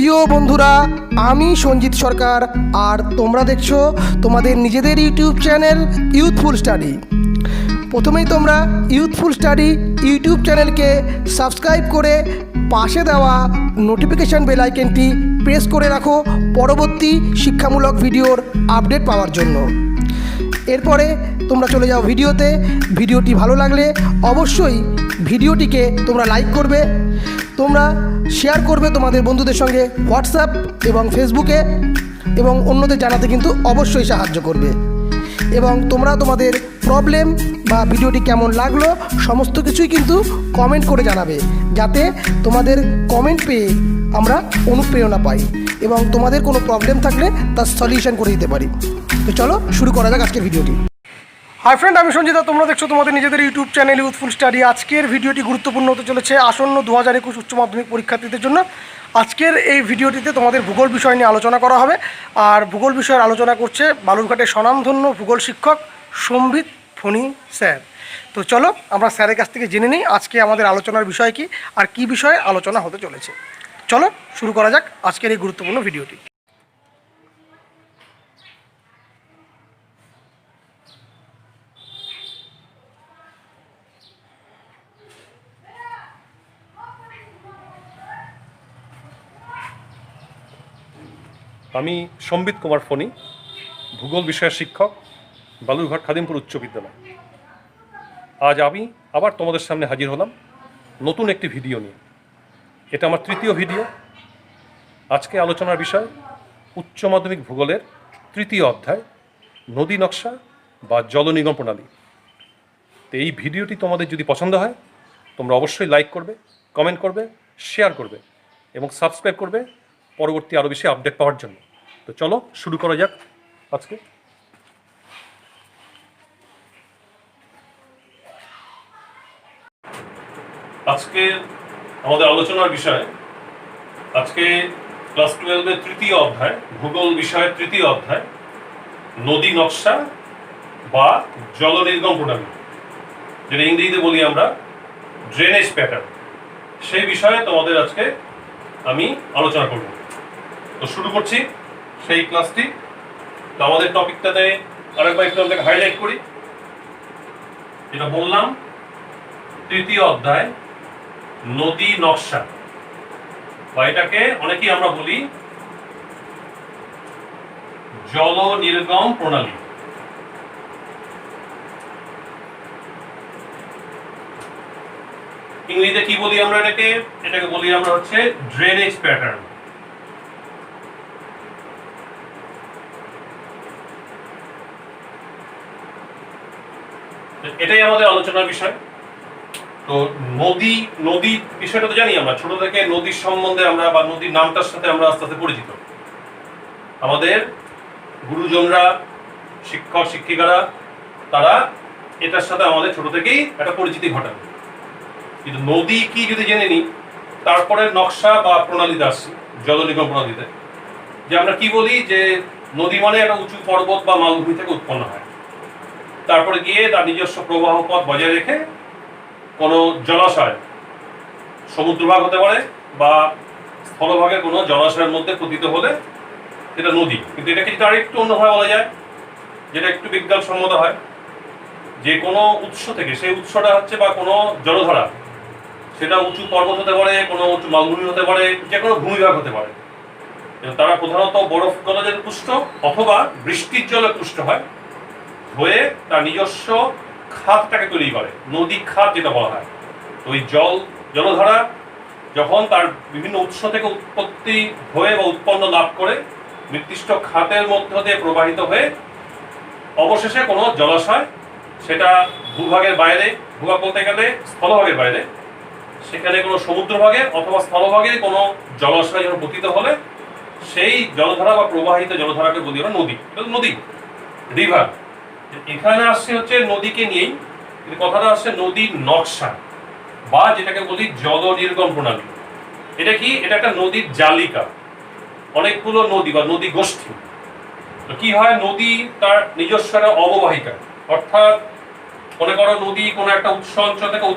প্রিয় বন্ধুরা, আমি সঞ্জিত সরকার আর তোমরা দেখছো তোমাদের নিজেদের ইউটিউব চ্যানেল ইউথফুল স্টাডি। প্রথমেই তোমরা ইউথফুল স্টাডি ইউটিউব চ্যানেলকে সাবস্ক্রাইব করে পাশে দেওয়া নোটিফিকেশান বেল আইকনটি প্রেস করে রাখো পরবর্তী শিক্ষামূলক ভিডিওর আপডেট পাওয়ার জন্য। এরপরে তোমরা চলে যাও ভিডিওতে। ভিডিওটি ভালো লাগলে অবশ্যই ভিডিওটিকে তোমরা লাইক করবে, তোমরা শেয়ার করবে তোমাদের বন্ধুদের সঙ্গে হোয়াটসঅ্যাপ এবং ফেসবুকে, এবং অন্যদের জানাতে কিন্তু অবশ্যই সাহায্য করবে। এবং তোমরা তোমাদের প্রবলেম বা ভিডিওটি কেমন লাগলো সমস্ত কিছুই কিন্তু কমেন্ট করে জানাবে, যাতে তোমাদের কমেন্ট পেয়ে আমরা অনুপ্রেরণা পাই এবং তোমাদের কোনো প্রবলেম থাকলে তার সলিউশন করে দিতে পারি। তো চলো শুরু করা যাক আজকের ভিডিওটি। হাই ফ্রেন্ড, আমি সঞ্জিতা, তোমরা দেখছো তোমাদের নিজেদের ইউটিউব চ্যানেল ইউথফুল স্টাডি। আজকের ভিডিওটি গুরুত্বপূর্ণ হতে চলেছে আসন্ন 2021 উচ্চ মাধ্যমিক পরীক্ষার্থীদের জন্য। আজকের এই ভিডিওটিতে তোমাদের ভূগোল বিষয় নিয়ে আলোচনা করা হবে। আর ভূগোল বিষয়ের আলোচনা করছে বালুরঘাটের স্বনামধন্য ভূগোল শিক্ষক সম্বিত ফণী স্যার। তো চলো আমরা স্যারের কাছ থেকে জেনে নিই আজকে আমাদের আলোচনার বিষয় কী আর কী বিষয়ে আলোচনা হতে চলেছে। চলো শুরু করা যাক আজকের এই গুরুত্বপূর্ণ ভিডিওটি। আমি সম্বিত কুমার ফণী, ভূগোল বিষয়ের শিক্ষক, বালুরঘাট খাদিমপুর উচ্চ বিদ্যালয়। আজ আমি আবার তোমাদের সামনে হাজির হলাম নতুন একটি ভিডিও নিয়ে। এটা আমার তৃতীয় ভিডিও। আজকে আলোচনার বিষয় উচ্চ মাধ্যমিক ভূগোলের তৃতীয় অধ্যায় নদী নকশা বা জল নিগম প্রণালী। তো এই ভিডিওটি তোমাদের যদি পছন্দ হয় তোমরা অবশ্যই লাইক করবে, কমেন্ট করবে, শেয়ার করবে এবং সাবস্ক্রাইব করবে পরবর্তী আরও বেশি আপডেট পাওয়ার জন্য। তো চলো শুরু করা যাক আজকে। আজকে আমাদের আলোচনার বিষয় আজকে ক্লাস 12-এর তৃতীয় অধ্যায় ভূগোল বিষয়ের তৃতীয় অধ্যায় নদী নকশা বা জল নির্গম প্রণালী, যেটা ইংরেজিতে বলি আমরা ড্রেনেজ প্যাটার্ন। সেই বিষয়ে তোমাদের আজকে আমি আলোচনা করব। তো শুরু করছি সেই ক্লাসটি। তো আমাদের টপিকটাতে আরেকবার একটু আমাদের হাইলাইট করি। যেটা বললাম তৃতীয় অধ্যায় নদী নকশা, বা এটাকে অনেকেই আমরা বলি জল নির্গম প্রণালী। ইংরেজিতে কি বলি আমরা এটাকে বলি আমরা হচ্ছে ড্রেনেজ প্যাটার্ন। এটাই আমাদের আলোচনার বিষয়। তো নদী বিষয়টা তো জানি আমরা ছোট থেকে, নদীর সম্বন্ধে আমরা বা নদীর নামটার সাথে আমরা আস্তে আস্তে পরিচিত। আমাদের গুরুজনরা, শিক্ষক শিক্ষিকারা, তারা এটার সাথে আমাদের ছোট থেকেই একটা পরিচিতি ঘটান। কিন্তু নদী কি যদি জেনে নিই, তারপরে নকশা বা প্রণালীতে আসছি, জল নিগম প্রণালীতে, যে আমরা কি বলি যে নদী মানে একটা উঁচু পর্বত বা মালভূমি থেকে উৎপন্ন হয়, তারপরে গিয়ে তার নিজস্ব প্রবাহ পথ বজায় রেখে কোনো জলাশয়, সমুদ্রভাগ হতে পারে বা স্থলভাগের কোনো জলাশয়ের মধ্যে পতিত হলে এটা নদী। কিন্তু এটাকে যদি আরেকটু অন্যভাবে বলা যায়, যেটা একটু বিজ্ঞানসম্মত হয়, যে কোনো উৎস থেকে, সেই উৎসটা হচ্ছে বা কোনো জলধারা, সেটা উঁচু পর্বত হতে পারে, কোনো উঁচু মালভূমি হতে পারে, যে কোনো ভূমিভাগ হতে পারে। তারা প্রধানত বরফ জলজে পুষ্ট অথবা বৃষ্টির জলে পুষ্ট হয়, হয়ে তার নিজস্ব খাতটাকে তৈরি করে, নদী খাত যেটা বলা হয়। তো ওই জলধারা যখন তার বিভিন্ন উৎস থেকে উৎপত্তি হয়ে বা উৎপন্ন লাভ করে নির্দিষ্ট খাতের মধ্য দিয়ে প্রবাহিত হয়ে অবশেষে কোনো জলাশয়, সেটা ভূভাগের বাইরে, ভূভাগ বলতে গেলে স্থলভাগের বাইরে, সেখানে কোনো সমুদ্রভাগে অথবা স্থলভাগে কোনো জলাশয় যখন পতিত হলে সেই জলধারা বা প্রবাহিত জলধারাকে বলি আমরা নদী। নদী, রিভার। এখানে আসছে হচ্ছে নদীকে নিয়েই, কিন্তু কথাটা আসছে নদীর নকশা বা যেটাকে বলি জল নির্গম প্রণালী। এটা কি? এটা একটা নদীর জালিকা, অনেকগুলো নদী বা নদী গোষ্ঠী। তো কি হয়, নদী তার নিজস্ব অববাহিকা, অর্থাৎ মনে করো নদী কোনো একটা উৎস অঞ্চল থেকে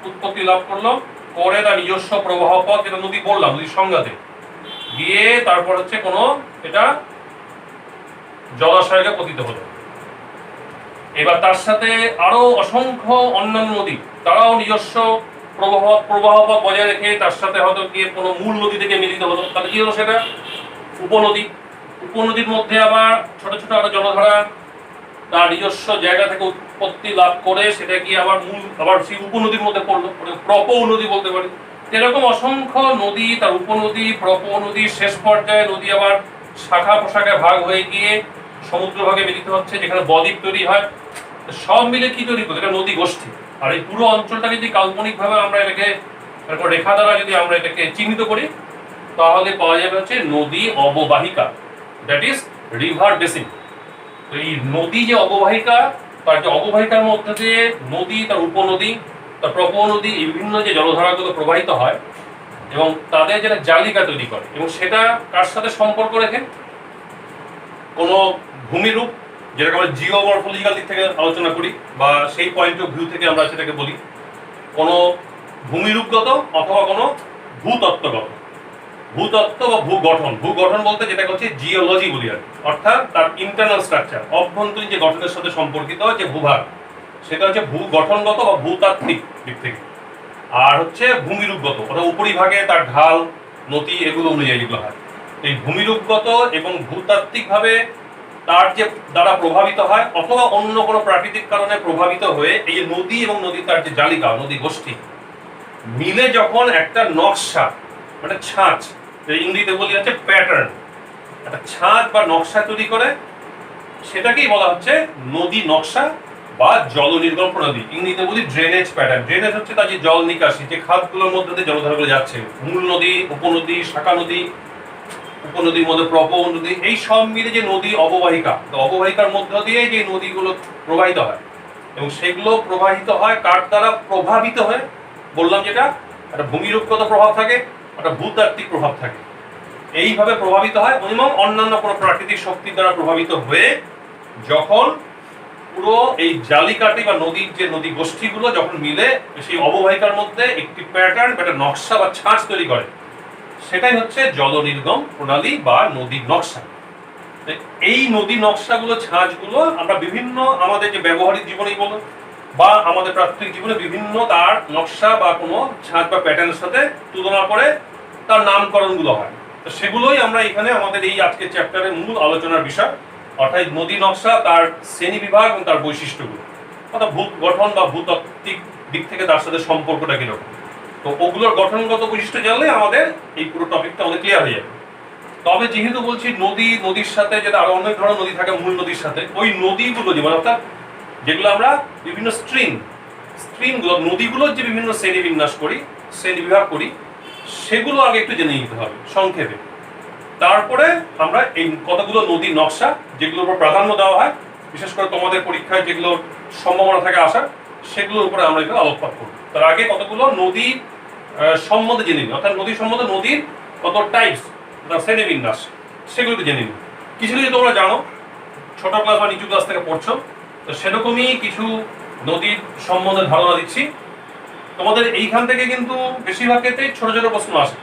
উৎপত্তি লাভ করলো, পরে তার নিজস্ব প্রবাহ পথ, যেটা নদী বললাম নদীর সংজ্ঞাতে, গিয়ে তারপর হচ্ছে কোনো এটা জলাশয়কে পতিত হলো। এবার তার সাথে আরো অসংখ্য অন্যান্য নদী, তারাও নিজস্ব প্রবাহ বজায় রেখে তার সাথে হয়তো গিয়ে কোনো মূল নদী থেকে মিলিত হলো, তাহলে কি হলো সেটা উপনদী। উপনদীর মধ্যে আবার ছোট ছোট আরো জলধারা তার নিজস্ব জায়গা থেকে উৎপত্তি লাভ করে সেটা গিয়ে আবার সেই উপনদীর মধ্যে পড়লো, প্রপনদী বলতে পারি। এরকম অসংখ্য নদী, তার উপনদী, প্রপনদী, শেষ পর্যায়ে নদী আবার শাখা প্রশাখায় ভাগ হয়ে গিয়ে সমুদ্র ভাগে মিলিত হচ্ছে, যেখানে বদ্বীপ তৈরি হয়। সব মিলে কি তৈরি করে? এটা নদী গোষ্ঠী। আর এই পুরো অঞ্চলটাকে যদি কাল্পনিকভাবে আমরা এটাকে রেখা দ্বারা যদি আমরা এটাকে চিহ্নিত করি, তাহলে পাওয়া যাবে হচ্ছে নদী অববাহিকা, দ্যাট ইজ রিভার বেসিন। তো এই নদী যে অববাহিকা, তার যে অববাহিকার মধ্যে দিয়ে নদী, তার উপনদী, তার প্রপনদী, এই বিভিন্ন যে জলধারাগুলো প্রবাহিত হয় এবং তাদের যেটা জালিকা তৈরি করে, এবং সেটা কার সাথে সম্পর্ক রেখে? কোনো ভূমিরূপ, যেটাকে আমরা জিওমরফোলজিক্যাল দিক থেকে আলোচনা করি বা সেই পয়েন্ট অফ ভিউ থেকে আমরা সেটাকে বলি, কোনো ভূমিরূপগত অথবা কোনো ভূতত্ত্বগত। ভূতত্ত্ব বা ভূগঠন বলতে যেটা হচ্ছে জিওলজি বলি আর, অর্থাৎ তার ইন্টারনাল স্ট্রাকচার, অভ্যন্তরীণ যে গঠনের সাথে সম্পর্কিত যে ভূভাগ, সেটা হচ্ছে ভূগঠনগত বা ভূতাত্ত্বিক দিক থেকে। আর হচ্ছে ভূমিরূপগত, ওটা উপরিভাগে তার ঢাল, নদী, এগুলো অনুযায়ী যেগুলো হয়। এই ভূমিরূপগত এবং ভূতাত্ত্বিকভাবে তার যে দ্বারা প্রভাবিত হয় অথবা অন্য কোনো প্রাকৃতিক কারণে প্রভাবিত হয়ে এই যে নদী এবং নদী তার যে জালিকা, নদী গোষ্ঠী মিলে যখন একটা নকশা, মানে ছাঁচ, ইংরেজিতে বলি হচ্ছে প্যাটার্ন, একটা ছাঁচ বা নকশা তৈরি করে, সেটাকেই বলা হচ্ছে নদী নকশা বা জল নির্গম প্রণালী। ইংরেজিতে বলি ড্রেনেজ প্যাটার্ন। ড্রেনেজ হচ্ছে তার যে জল নিকাশি, যে খাতগুলোর মধ্যে দিয়ে জলধারাগুলো যাচ্ছে, মূল নদী, উপনদী, শাখা নদী, উপনদীর মধ্যে প্রপনদী, এই সব মিলে যে নদী অববাহিকা, অববাহিকার মধ্য দিয়ে যে নদীগুলো প্রবাহিত হয়, এবং সেগুলো প্রবাহিত হয় কার দ্বারা? প্রভাবিত হয়ে, বললাম যেটা একটা ভূমিরূপগত প্রভাব থাকে, একটা ভূতাত্ত্বিক প্রভাব থাকে। এইভাবে প্রভাবিত হয় এবং অন্যান্য কোনো প্রাকৃতিক শক্তির দ্বারা প্রভাবিত হয়ে যখন পুরো এই জালিকাটি বা নদীর যে নদী গোষ্ঠীগুলো যখন মিলে সেই অববাহিকার মধ্যে একটি প্যাটার্ন বা একটা নকশা বা ছাঁচ তৈরি করে, সেটাই হচ্ছে জল নির্গম প্রণালী বা নদীর নকশা। এই নদী নকশাগুলো, ছাঁচগুলো আমরা বিভিন্ন আমাদের যে ব্যবহারিক জীবনেই বলো বা আমাদের প্রাত্যহিক জীবনে বিভিন্ন তার নকশা বা কোনো ছাঁচ বা প্যাটার্নের সাথে তুলনা করে তার নামকরণগুলো হয়। তো সেগুলোই আমরা এখানে আমাদের এই আজকের চ্যাপ্টারের মূল আলোচনার বিষয়, অর্থাৎ নদী নকশা, তার শ্রেণী বিভাগ এবং তার বৈশিষ্ট্যগুলো, অর্থাৎ ভূ গঠন বা ভূতাত্ত্বিক দিক থেকে তার সাথে সম্পর্কটা কিরকম। তো ওগুলোর গঠনগত বৈশিষ্ট্য জানলে আমাদের এই পুরো টপিকটা আমাদের ক্লিয়ার হয়ে যাবে। তবে যেহেতু বলছি নদীর সাথে যেটা আরো অনেক ধরনের নদী থাকে মূল নদীর সাথে, ওই নদীগুলো যেমন অর্থাৎ যেগুলো আমরা বিভিন্ন স্ট্রিমগুলো, নদীগুলোর যে বিভিন্ন শ্রেণী বিন্যাস করি, শ্রেণী বিভাগ করি, সেগুলো আগে একটু জেনে নিতে হবে সংক্ষেপে। তারপরে আমরা এই কতগুলো নদীর নকশা, যেগুলোর উপর প্রাধান্য দেওয়া হয়, বিশেষ করে তোমাদের পরীক্ষায় যেগুলোর সম্ভাবনা থাকে আসার, সেগুলোর উপরে আমরা একটু আলোকপাত করব। তার আগে কতগুলো নদীর সম্বন্ধে জেনে নিই, অর্থাৎ নদীর সম্বন্ধে নদীর কত টাইপস, শ্রেণী বিন্যাস, সেগুলো একটু জেনে নিই। কিছু কিছু তোমরা জানো, ছোট ক্লাস বা নিচু ক্লাস থেকে পড়ছো, তো সেরকমই কিছু নদীর সম্বন্ধে ধারণা দিচ্ছি তোমাদের। এইখান থেকে কিন্তু বেশিরভাগ ক্ষেত্রে ছোট ছোট প্রশ্ন আসে,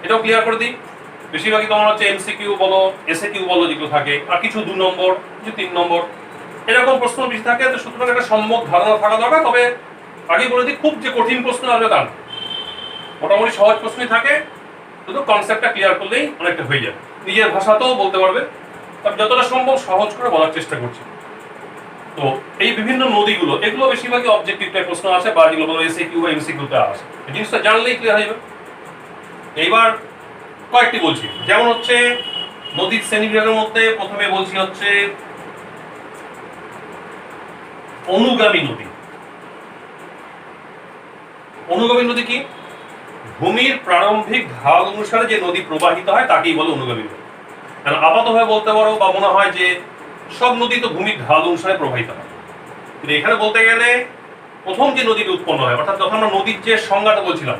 এটাও ক্লিয়ার করে দিই। বেশিরভাগই তোমার হচ্ছে এমসিকিউ বলো, এসএকিউ বলো, যেগুলো থাকে, আর কিছু 2 নম্বর, কিছু 3 নম্বর, এরকম প্রশ্ন বেশি থাকে। তো সুতরাং একটা সম্যক ধারণা থাকা দরকার। তবে আগে বলে দিই, খুব যে কঠিন প্রশ্ন আসবে তা না, মোটামুটি সহজ প্রশ্নই থাকে, শুধু কনসেপ্টটা ক্লিয়ার করলেই অনেকটা হয়ে যাবে। নিজের ভাষাতেও বলতে পারবে, তবে যতটা সম্ভব সহজ করে বলার চেষ্টা করছি। তো এই বিভিন্ন নদীগুলো, এগুলো বেশিরভাগই অবজেক্টিভ টাইপ প্রশ্ন আসে, বা যেগুলো বলো এসএকিউ বা এমসিকিউতে আসে। এই জিনিসটা জানলেই ক্লিয়ার হয়ে যাবে। এইবার কয়েকটি বলছি, যেমন হচ্ছে নদীর শ্রেণী বিভাগের মধ্যে প্রথমে বলছি হচ্ছে অনুগামী নদী। অনুগামী নদী কি? ভূমির প্রারম্ভিক ঢাল অনুসারে যে নদী প্রবাহিত হয় তাকেই বলে অনুগামী নদী। কারণ আপাতভাবে বলতে পারো বা মনে হয় যে সব নদী তো ভূমির ঢাল অনুসারে প্রবাহিত হয়, কিন্তু এখানে বলতে গেলে প্রথম যে নদীটি উৎপন্ন হয়, অর্থাৎ যখন আমরা নদীর যে সংজ্ঞাটা বলছিলাম,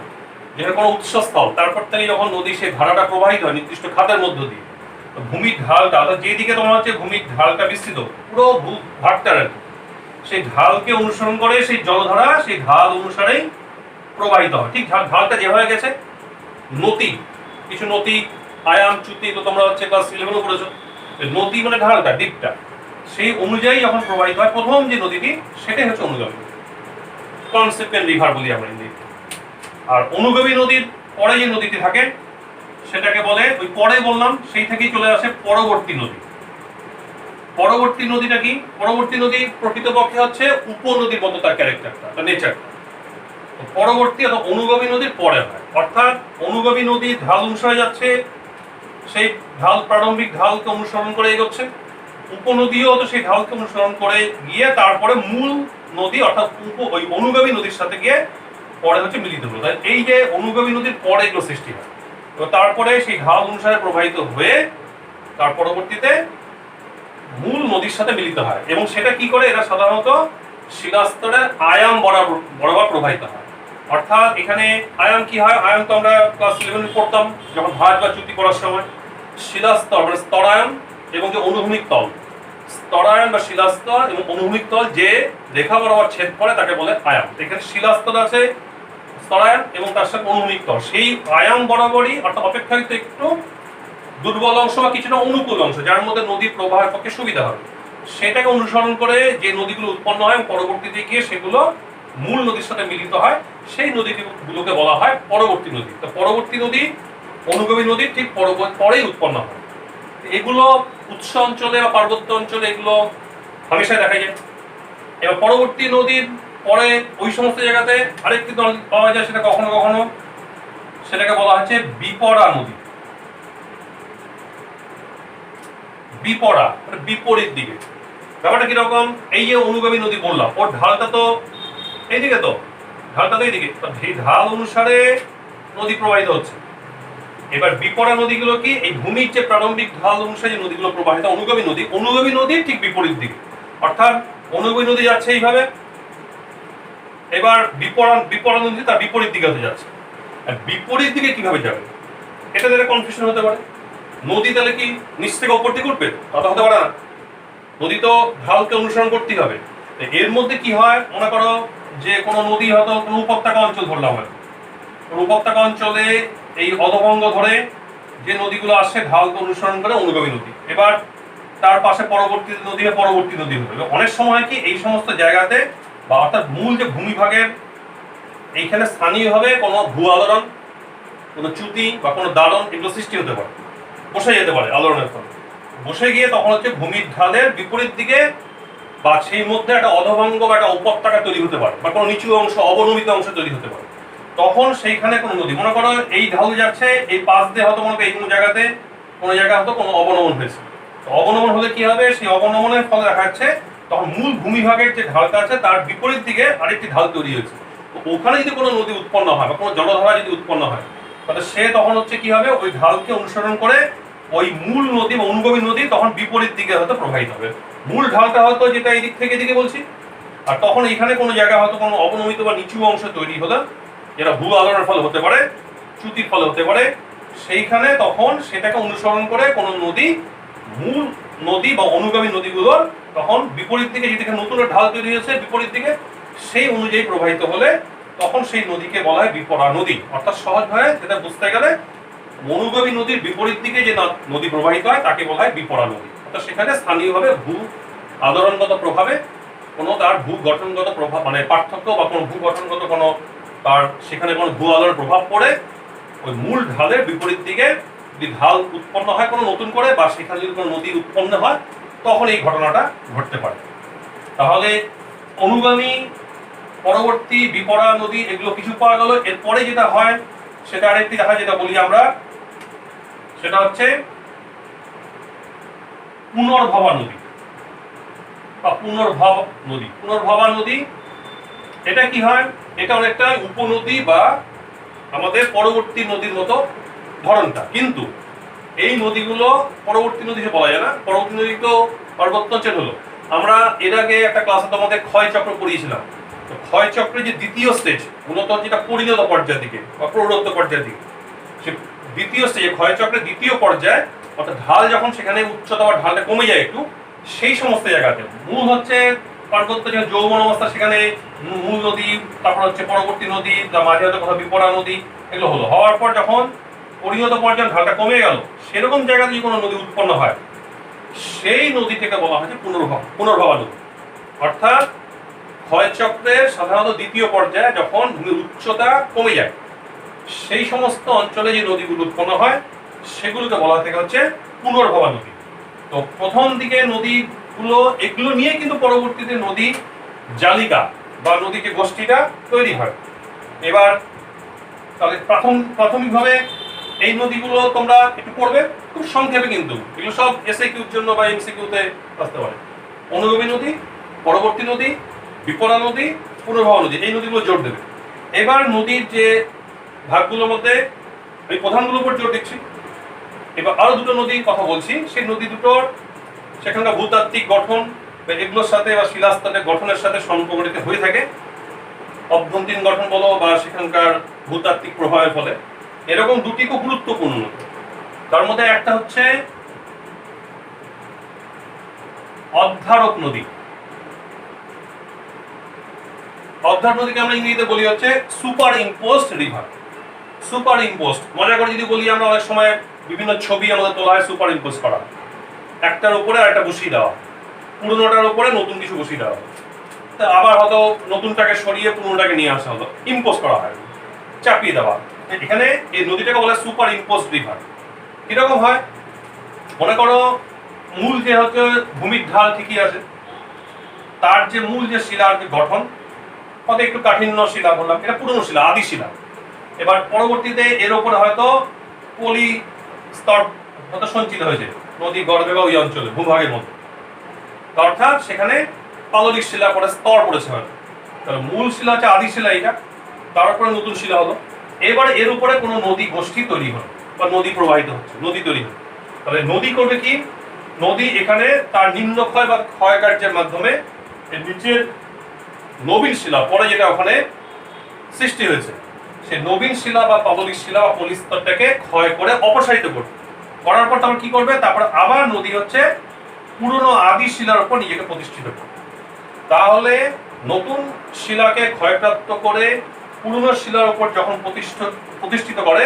যেখানে কোনো উৎসস্থল, তারপর থেকে যখন নদী সেই ধারাটা প্রবাহিত হয় নির্দিষ্ট খাতের মধ্য দিয়ে, ভূমির ঢালটা, অর্থাৎ যেদিকে তোমার হচ্ছে ভূমির ঢালটা বিস্তৃত, পুরো ভাগটার আর কি, সেই ঢালকে অনুসরণ করে সেই জলধারা সেই ঢাল অনুসারেই প্রবাহিত হয়। ঠিক ঢালটা যেভাবে গেছে, নদী, কিছু নদী আয়াম চ্যুতি, তো তোমরা হচ্ছে ক্লাস 11 পড়েছো। নদী মানে ঢালটা, ডিপটা, সেই অনুযায়ী যখন প্রবাহিত হয় প্রথম যে নদীটি, সেটাই হচ্ছে অনুগামী নদী। কনসিকুয়েন্ট রিভার বলি আমরা হিন্দিতে। আর অনুগামী নদীর পরে যে নদীটি থাকে সেটাকে বলে, ওই পরে বললাম সেই থেকেই চলে আসে পরবর্তী নদী। পরবর্তী নদীটা কি? পরবর্তী নদী প্রকৃতপক্ষে হচ্ছে উপনদীর মতো তার ক্যারেক্টারটা, তার নেচারটা। পরবর্তী অথবা অনুগামী নদীর পরে হয়, অর্থাৎ অনুগামী নদী ঢাল অনুসারে যাচ্ছে, সেই ঢাল প্রারম্ভিক ঢালকে অনুসরণ করে এগোচ্ছে। উপনদীও তো সেই ঢালকে অনুসরণ করে গিয়ে তারপরে মূল নদী অর্থাৎ ওই অনুগামী নদীর সাথে গিয়ে পরে হচ্ছে মিলিত হলো। তাই এই যে অনুগামী নদীর পরে এগুলো সৃষ্টি হয়, তো তারপরে সেই ঢাল অনুসারে প্রবাহিত হয়ে তার পরবর্তীতে মূল নদীর সাথে মিলিত হয়। এবং সেটা কি করে? এরা সাধারণত শিলাস্তরের আয়াম বরাবর প্রবাহিত হয়। অর্থাৎ এখানে আয়াম কি হয়? আয়াম তো আমরা ক্লাস 11 পড়তাম যখন ভাঁজ বা চ্যুতি করার সময়। শিলাস্তর মানে স্তরায়ন এবং যে অনুভূমিক তল, স্তরায়ন বা শিলাস্তর এবং অনুভূমিক তল যে রেখা বরাবর ছেদ করে তাকে বলে আয়াম। এখানে শিলাস্তর আছে, স্তরায়ন এবং তার সাথে অনুভূমিক তল, সেই আয়াম বরাবরই অর্থাৎ অপেক্ষাকৃত একটু দুর্বল অংশ বা কিছুটা অনুকূল অংশ, যার মধ্যে নদীর প্রবাহের পক্ষে সুবিধা হবে, সেটাকে অনুসরণ করে যে নদীগুলো উৎপন্ন হয় পরবর্তীতে গিয়ে সেগুলো মূল নদীর সাথে মিলিত হয়, সেই নদীগুলোকে বলা হয় পরবর্তী নদী। তো পরবর্তী নদী অনুগামী নদী ঠিক পরেই উৎপন্ন হয়। এগুলো উৎস অঞ্চলে বা পার্বত্য অঞ্চলে এগুলো হামেশাই দেখা যায়। এবার পরবর্তী নদীর পরে ওই সমস্ত জায়গাতে আরেকটি নদী পাওয়া যায়, সেটা কখনো কখনো সেটাকে বলা হচ্ছে বিপরা নদী। বিপরা মানে বিপরীত দিকে। ব্যাপারটা কিরকম? এই যে অনুগামী নদী বললাম, ওর ঢালটা তো এইদিকে, তো ঢালটা তো এইদিকে, সেই ঢাল অনুসারে নদী প্রবাহিত হচ্ছে। এবার বিপরা নদীগুলো কি? এই ভূমির যে প্রারম্ভিক ঢাল অনুসারে যে নদীগুলো প্রবাহিত, অনুগামী নদীর ঠিক বিপরীত দিকে। অর্থাৎ অনুগামী নদী যাচ্ছে এইভাবে, এবার বিপরা নদী তার বিপরীত দিকে হতে যাচ্ছে। আর বিপরীত দিকে কিভাবে যাবে, এটা তাহলে কনফিউশন হতে পারে। নদী তাহলে কি নিচ থেকে ওপর দিকে উঠবে? তা তো হতে পারে না। নদী তো ঢালকে অনুসরণ করতেই হবে। এর মধ্যে কি হয়, মনে করো যে কোনো নদী হয়তো কোনো উপত্যকা অঞ্চল ধরলাম, হয় কোনো উপত্যকা অঞ্চলে এই অধভঙ্গ ধরে যে নদীগুলো আসছে ঢালকে অনুসরণ করে অনুগামী নদী। এবার তার পাশে পরবর্তী নদী হবে। অনেক সময় কি এই সমস্ত জায়গাতে বা অর্থাৎ মূল যে ভূমিভাগের এইখানে স্থানীয়ভাবে কোনো ভূ আলোড়ন, কোনো চ্যুতি বা কোনো দালন এগুলো সৃষ্টি হতে পারে, বসে যেতে পারে আলোড়নের ফলে। বসে গিয়ে তখন হচ্ছে ভূমির ঢালের বিপরীত দিকে বা সেই মধ্যে একটা অধভঙ্গ বা একটা উপত্যকা তৈরি হতে পারে, বা কোনো নিচু অংশ, অবনমিত অংশ তৈরি হতে পারে। তখন সেইখানে কোনো নদী, মনে করো এই ঢাল যাচ্ছে, এই পাশ দিয়ে হয়তো মনে করো এই কোনো জায়গাতে কোনো জায়গা হয়তো কোনো অবনমন হয়েছে। তো অবনমন হলে কি হবে? সেই অবনমনের ফলে দেখা যাচ্ছে তখন মূল ভূমিভাগের যে ঢালটা আছে তার বিপরীত দিকে আরেকটি ঢাল তৈরি হয়েছে। তো ওখানে যদি কোনো নদী উৎপন্ন হয় বা কোনো জলধারা যদি উৎপন্ন হয়, তাহলে সে তখন হচ্ছে কি হবে? ওই ঢালকে অনুসরণ করে ওই মূল নদী বা অনুগামী নদী তখন বিপরীত দিকে হয়তো প্রবাহিত হবে। মূল ঢালটা হয়তো যেটা এই দিক থেকে এদিকে বলছি, আর তখন এখানে কোনো জায়গা হয়তো কোনো অবনমিত বা নিচু অংশ তৈরি হলো, যেটা ভূ আলোড়নের ফলে হতে পারে, চ্যুতির ফলে হতে পারে, সেইখানে তখন সেটাকে অনুসরণ করে কোনো নদী মূল নদী বা অনুগামী নদীগুলোর তখন বিপরীত দিকে, যেদিকে নতুন ঢাল তৈরি হয়েছে বিপরীত দিকে, সেই অনুযায়ী প্রবাহিত হলে তখন সেই নদীকে বলা হয় বিপরা নদী। অর্থাৎ সহজভাবে যেটা বুঝতে গেলে অনুগামী নদীর বিপরীত দিকে যে নদী প্রবাহিত হয় তাকে বলা হয় বিপরা নদী। অর্থাৎ সেখানে স্থানীয়ভাবে ভূ আলোড়নগত প্রভাবে কোনো তার ভূ গঠনগত প্রভাব মানে পার্থক্য বা কোনো ভূ গঠনগত কোনো তার সেখানে কোনো ভূ আলোড়ন প্রভাব পড়ে ওই মূল ঢালের বিপরীত দিকে যদি ঢাল উৎপন্ন হয় কোনো নতুন করে, বা সেখানে যদি কোনো নদী উৎপন্ন হয়, তখন এই ঘটনাটা ঘটতে পারে। তাহলে অনুগামী, পরবর্তী, বিপরা নদী এগুলো কিছু পাওয়া গেল। এরপরে যেটা হয় সেটা আরেকটি দেখা, যেটা বলি আমরা, সেটা হচ্ছে পুনর্ভবা নদী বা পুনর্ভব নদী। পুনর্ভবা নদী এটা কি হয়? এটা অনেকটা উপনদী বা আমাদের পরবর্তী নদীর মতো ধরনটা, কিন্তু এই নদীগুলো পরবর্তী নদী বলা যায় না। পরবর্তী নদী তো পার্বত্য অঞ্চল হলো। আমরা এর আগে একটা ক্লাসে তোমাদের ক্ষয় চক্র পড়িয়েছিলাম। তো ক্ষয় চক্রের যে দ্বিতীয় স্টেজ, মূলত যেটা পরিণত পর্যায়ের দিকে বা প্রৌঢ়ত্ব পর্যায়ের দিকে, সে দ্বিতীয় স্টেজে ক্ষয় চক্রের দ্বিতীয় পর্যায়ে, অর্থাৎ ঢাল যখন সেখানে উচ্চতা বা ঢালটা কমে যায় একটু, সেই সমস্ত জায়গাতে মূল হচ্ছে পার্বত্য যে যৌবন অবস্থা, সেখানে মূল নদী, তারপর হচ্ছে পরবর্তী নদী, মাঝে হয়তো কোথাও বিপরা নদী, এগুলো হলো। হওয়ার পর যখন পরিণত পর্যায়ে ঢালটা কমে গেল, সেরকম জায়গাতে যদি কোনো নদী উৎপন্ন হয়, সেই নদীটাকে বলা হয় যে পুনর্ভবা নদী। অর্থাৎ ক্ষয়চক্রের সাধারণত দ্বিতীয় পর্যায়ে যখন ভূমির উচ্চতা কমে যায়, সেই সমস্ত অঞ্চলে যে নদীগুলো উৎপন্ন হয় সেগুলোকে বলা থেকে হচ্ছে পুনর্ভবা নদী। তো প্রথম দিকে নদীগুলো এগুলো নিয়ে কিন্তু পরবর্তীতে নদী জালিকা বা নদী যে গোষ্ঠীটা তৈরি হয়। এবার তাহলে প্রাথমিকভাবে এই নদীগুলো তোমরা একটু পড়বে খুব সংক্ষেপে, কিন্তু এগুলো সব এসএকিউর জন্য বা এমসিকিউতে আসতে পারে। অনুগামী নদী, পরবর্তী নদী, বিপণা নদী, পুনর্ভবা নদী, এই নদীগুলো জোর দেবে। এবার নদীর যে ভাগগুলোর মধ্যে আমি প্রধানগুলোর উপর জোর দিচ্ছি। এবার আরো দুটো নদীর কথা বলছি, সেই নদী দুটোর সেখানকার ভূতাত্ত্বিক গঠন এগুলোর সাথে বা শিলাস্তরের গঠনের সাথে সম্পর্কিত হয়ে থাকে। অভ্যন্তরীণ গঠন বলো বা সেখানকার ভূতাত্ত্বিক প্রভাবের ফলে এরকম দুটি খুব গুরুত্বপূর্ণ নদী। তার মধ্যে একটা হচ্ছে অধ্যারক নদী। অধ্যারক নদীকে আমরা ইংরেজিতে বলি হচ্ছে super imposed river. Super imposed, মজা করে যদি বলি আমরা, অনেক সময় বিভিন্ন ছবি আমাদের তোলা হয়, সুপার ইম্পোজ করা, একটার উপরে আরেকটা বসিয়ে দেওয়া, পুরোনোটার উপরে নতুন কিছু বসিয়ে দেওয়া, আবার হয়তো নতুনটাকে সরিয়ে পুরোনোটাকে নিয়ে আসা হলো, ইম্পোজ করা হয়, চাপিয়ে দেওয়া। এখানে এই নদীটাকে বলা হয় সুপার ইম্পোজড রিভার। কিরকম হয়, মনে করো মূল যে হচ্ছে ভূমির ঢাল ঠিকই আছে, তার যে মূল যে শিলার যে গঠন, হয়তো একটু কাঠিন্য শিলা বললাম, এটা পুরনো শিলা, আদি শিলা। এবার পরবর্তীতে এর উপরে হয়তো পলি স্তর হয়তো সঞ্চিত হয়েছে নদী গর্ভে বা ওই অঞ্চলে ভূভাগের মধ্যে, অর্থাৎ সেখানে পাললিক শিলা পরে স্তর পড়েছে হয়তো। তাহলে মূল শিলা হচ্ছে আদি শিলা, এটা তার উপরে নতুন শিলা হলো। এবারে এর উপরে কোনো নদী গোষ্ঠী তৈরি হলো বা নদী প্রবাহিত হচ্ছে, নদী তৈরি হলো। তাহলে নদী করবে কি, নদী এখানে তার নিম্নক্ষয় বা ক্ষয় কার্যের মাধ্যমে নিচের নবীন শিলা পরে যেটা ওখানে সৃষ্টি হয়েছে, সে নবীন শিলা বা পাললিক শিলা বা পলিস্তরটাকে ক্ষয় করে অপসারিত করবে। করার পর তারপর কি করবে, তারপর আবার নদী হচ্ছে পুরনো আদি শিলার উপর নিজেকে প্রতিষ্ঠিত করবে। তাহলে নতুন শিলাকে ক্ষয়প্রাপ্ত করে পুরনো শিলার উপর যখন প্রতিষ্ঠিত করে,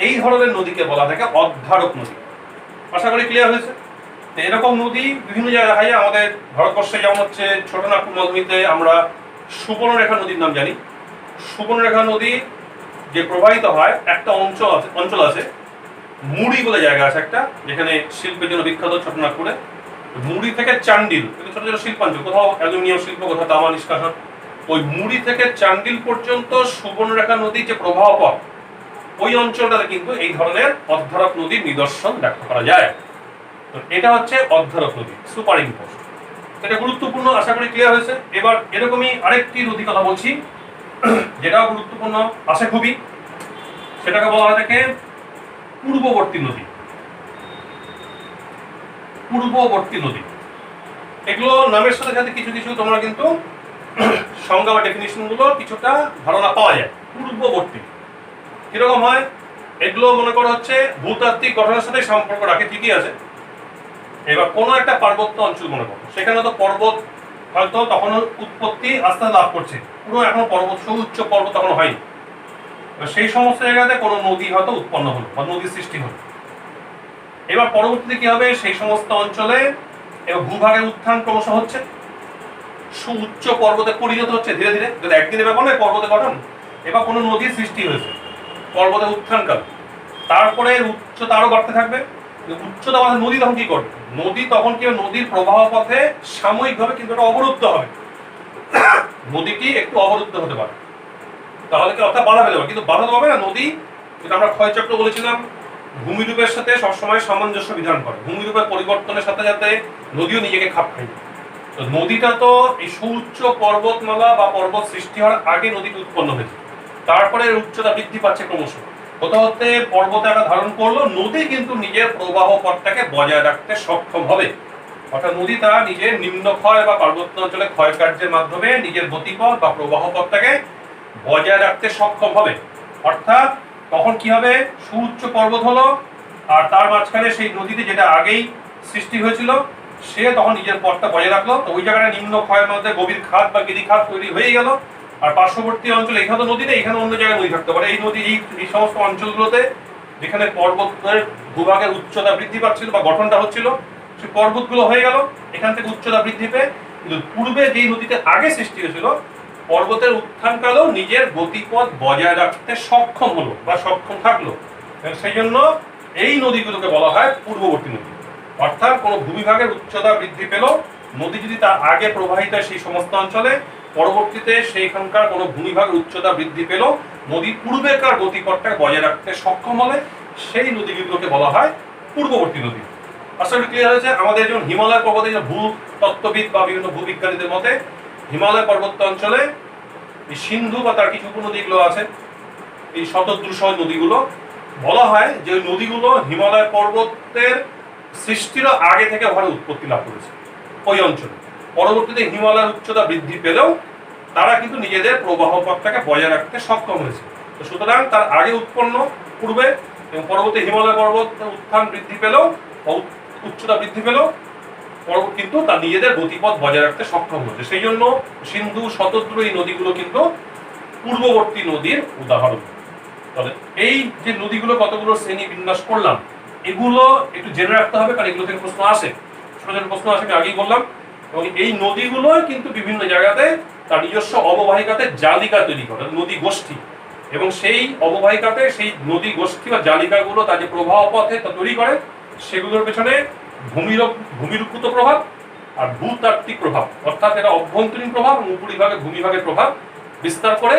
এই ধরনের নদীকে বলা থাকে অধ্যারক নদী। আশা করি ক্লিয়ার হয়েছে। এরকম নদী বিভিন্ন জায়গায় দেখা যায়। আমাদের ভারতবর্ষে যেমন হচ্ছে ছোটনাগপুর মালভূমিতে আমরা সুবর্ণরেখা নদীর নাম জানি। সুবর্ণরেখা নদী যে প্রবাহিত হয়, একটা অঞ্চল আছে মুড়ি বলে জায়গা আছে একটা, যেখানে শিল্পের জন্য বিখ্যাত ছোটনাগপুরে। মুড়ি থেকে চান্ডিল, ছোট ছোট শিল্পাঞ্চল, কোথাও অ্যালুমিনিয়াম শিল্প, কোথাও তামা নিষ্কাশন, ওই মুড়ি থেকে চান্ডিল পর্যন্ত সুবর্ণরেখা নদীর যে প্রবাহ পথ, ওই অঞ্চলটাতে কিন্তু এই ধরনের অধ্যারক নদীর নিদর্শন লক্ষ্য করা যায়। তো এটা হচ্ছে অধ্যারক নদী, সুপার ইম্পোজ। এটা গুরুত্বপূর্ণ, আশা করি ক্লিয়ার হয়েছে। এবার এরকমই আরেকটি নদী কথা বলছি, যেটাও গুরুত্বপূর্ণ আছে খুবই, সেটাকে বলা হয় থাকে পূর্ববর্তী নদী। পূর্ববর্তী নদী, এগুলো নামের সাথে সাথে কিছু কিছু তোমরা কিন্তু সংজ্ঞা বা ডেফিনিশন গুলো কিছুটা ধারণা পাওয়া যায়। পূর্ববর্তী কিরকম হয়, এগুলো মনে করা হচ্ছে ভূতাত্ত্বিক গঠনের সাথে সম্পর্ক রাখে, ঠিকই আছে। এবার কোনো একটা পার্বত্য অঞ্চল মনে করো, সেখানে তো পর্বত হয়তো তখন উৎপত্তি আস্তে আস্তে লাভ করছে, পুরো এখনো পর্বত সুউচ্চ পর্বত তখন হয়নি। সেই সমস্ত জায়গাতে কোনো নদী হয়তো উৎপন্ন হলো বা নদীর সৃষ্টি হলো। এবার পরবর্তীতে কি হবে, সেই সমস্ত অঞ্চলে এবার ভূভাগের উত্থান ক্রমশ হচ্ছে, সুউচ্চ পর্বতে পরিণত হচ্ছে ধীরে ধীরে। যদি একদিনের ব্যাপার নয় পর্বতে গঠন, এবার কোনো নদীর সৃষ্টি হয়েছে পর্বতে উত্থানকাল, তারপরে উচ্চতা আরো বাড়তে থাকবে। উচ্চতা আমাদের নদী তখন কি করবে, নদী তখন কি নদীর প্রবাহ পথে সাময়িকভাবে কিন্তু এটা অবরুদ্ধ হবে, নদীটি একটু অবরুদ্ধ হতে পারে। তাহলে কি অর্থাৎ বাধা পেতে পারে, কিন্তু বাধা তো হবে না। নদী যেটা আমরা ক্ষয়চক্র বলেছিলাম, ভূমিরূপের সাথে সবসময় সামঞ্জস্য বিধান করে, ভূমিরূপের পরিবর্তনের সাথে সাথে নদীও নিজেকে খাপ খায়। তো নদীটা তো এই সুউচ্চ পর্বতমালা বা পর্বত সৃষ্টি হওয়ার আগে নদীটি উৎপন্ন হয়েছে, তারপরে উচ্চতা বৃদ্ধি পাচ্ছে ক্রমশ, হতে হতে পর্বত আকার ধারণ করলো। নদী কিন্তু নিজের প্রবাহ পথটাকে বজায় রাখতে সক্ষম হবে, অর্থাৎ নদী তার নিজের নিম্নক্ষয় বা পার্বত্য অঞ্চলে ক্ষয় কার্যের মাধ্যমে নিজের গতিপথ বা প্রবাহ পথটাকে বজায় রাখতে সক্ষম হবে। অর্থাৎ তখন কি হবে, সুউচ্চ পর্বত হলো, আর তার মাঝখানে সেই নদীতে যেটা আগেই সৃষ্টি হয়েছিল সে তখন নিজের পথটা বজায় রাখলো। তো ওই জায়গাটা নিম্ন ক্ষয়ের মধ্যে গভীর খাত বা গিরি খাত তৈরি হয়ে গেল। আর পার্শ্ববর্তী অঞ্চলে এখানে তো নদী নেই, এখানে অন্য জায়গায় নদী থাকতে পারে। এই নদী এই সমস্ত অঞ্চলগুলোতে যেখানে পর্বতের ভূভাগের উচ্চতা বৃদ্ধি পাচ্ছিল বা গঠনটা হচ্ছিল, সেই পর্বতগুলো হয়ে গেল, এখান থেকে উচ্চতা বৃদ্ধি পেয়ে, কিন্তু পূর্বে যেই নদীতে আগে সৃষ্টি হয়েছিল পর্বতের উত্থানকালেও নিজের গতিপথ বজায় রাখতে সক্ষম হলো বা সক্ষম থাকলো। সেই জন্য এই নদীগুলোকে বলা হয় পূর্ববর্তী নদী। অর্থাৎ কোনো ভূমিভাগের উচ্চতা বৃদ্ধি পেল, নদী যদি তার আগে প্রবাহিত হয় সেই সমস্ত অঞ্চলে, পরবর্তীতে সেইখানকার কোনো ভূমিভাগের উচ্চতা বৃদ্ধি পেল, নদী পূর্বেকার গতিপথটাকে বজায় রাখতে সক্ষম হলে সেই নদীগুলোকে বলা হয় পূর্ববর্তী নদী। আশা করি ক্লিয়ার হয়েছে। আমাদের যেমন হিমালয় পর্বতে ভূতত্ত্ববিদ বা বিভিন্ন ভূবিজ্ঞানীদের মতে হিমালয় পর্বত অঞ্চলে এই সিন্ধু বা তার কিছু উপনদীগুলো আছে, এই শতদ্রুসহ নদীগুলো, বলা হয় যে ওই নদীগুলো হিমালয় পর্বতের সৃষ্টির আগে থেকে ওখানে উৎপত্তি লাভ করেছে ওই অঞ্চলে। পরবর্তীতে হিমালয়ের উচ্চতা বৃদ্ধি পেলেও তারা কিন্তু নিজেদের প্রবাহ পথটাকে বজায় রাখতে সক্ষম হয়েছে। তো সুতরাং তার আগে উৎপন্ন পূর্বে এবং পরবর্তী হিমালয় পর্বত উত্থান বৃদ্ধি পেলেও, উচ্চতা বৃদ্ধি পেলেও কিন্তু তার নিজেদের গতিপথ বজায় রাখতে সক্ষম হয়েছে। সেই জন্য সিন্ধু, শতদ্রু এই নদীগুলো কিন্তু পূর্ববর্তী নদীর উদাহরণ। তবে এই যে নদীগুলো কতগুলো শ্রেণী বিন্যাস করলাম, এগুলো একটু জেনে রাখতে হবে, কারণ এগুলো থেকে প্রশ্ন আসে, ছোট ছোট প্রশ্ন আসে, আমি আগেই বললাম। এবং এই নদীগুলো কিন্তু বিভিন্ন জায়গাতে তার নিজস্ব অববাহিকাতে জালিকা তৈরি করে, নদী গোষ্ঠী, এবং সেই অববাহিকাতে সেই নদী গোষ্ঠী বা জালিকাগুলো তার যে প্রবাহ পথে তা তৈরি করে, সেগুলোর পেছনে ভূমিরূপগত প্রভাব আর ভূতাত্ত্বিক প্রভাব, অর্থাৎ এটা অভ্যন্তরীণ প্রভাব এবং উপরিভাগে ভূমিভাগের প্রভাব বিস্তার করে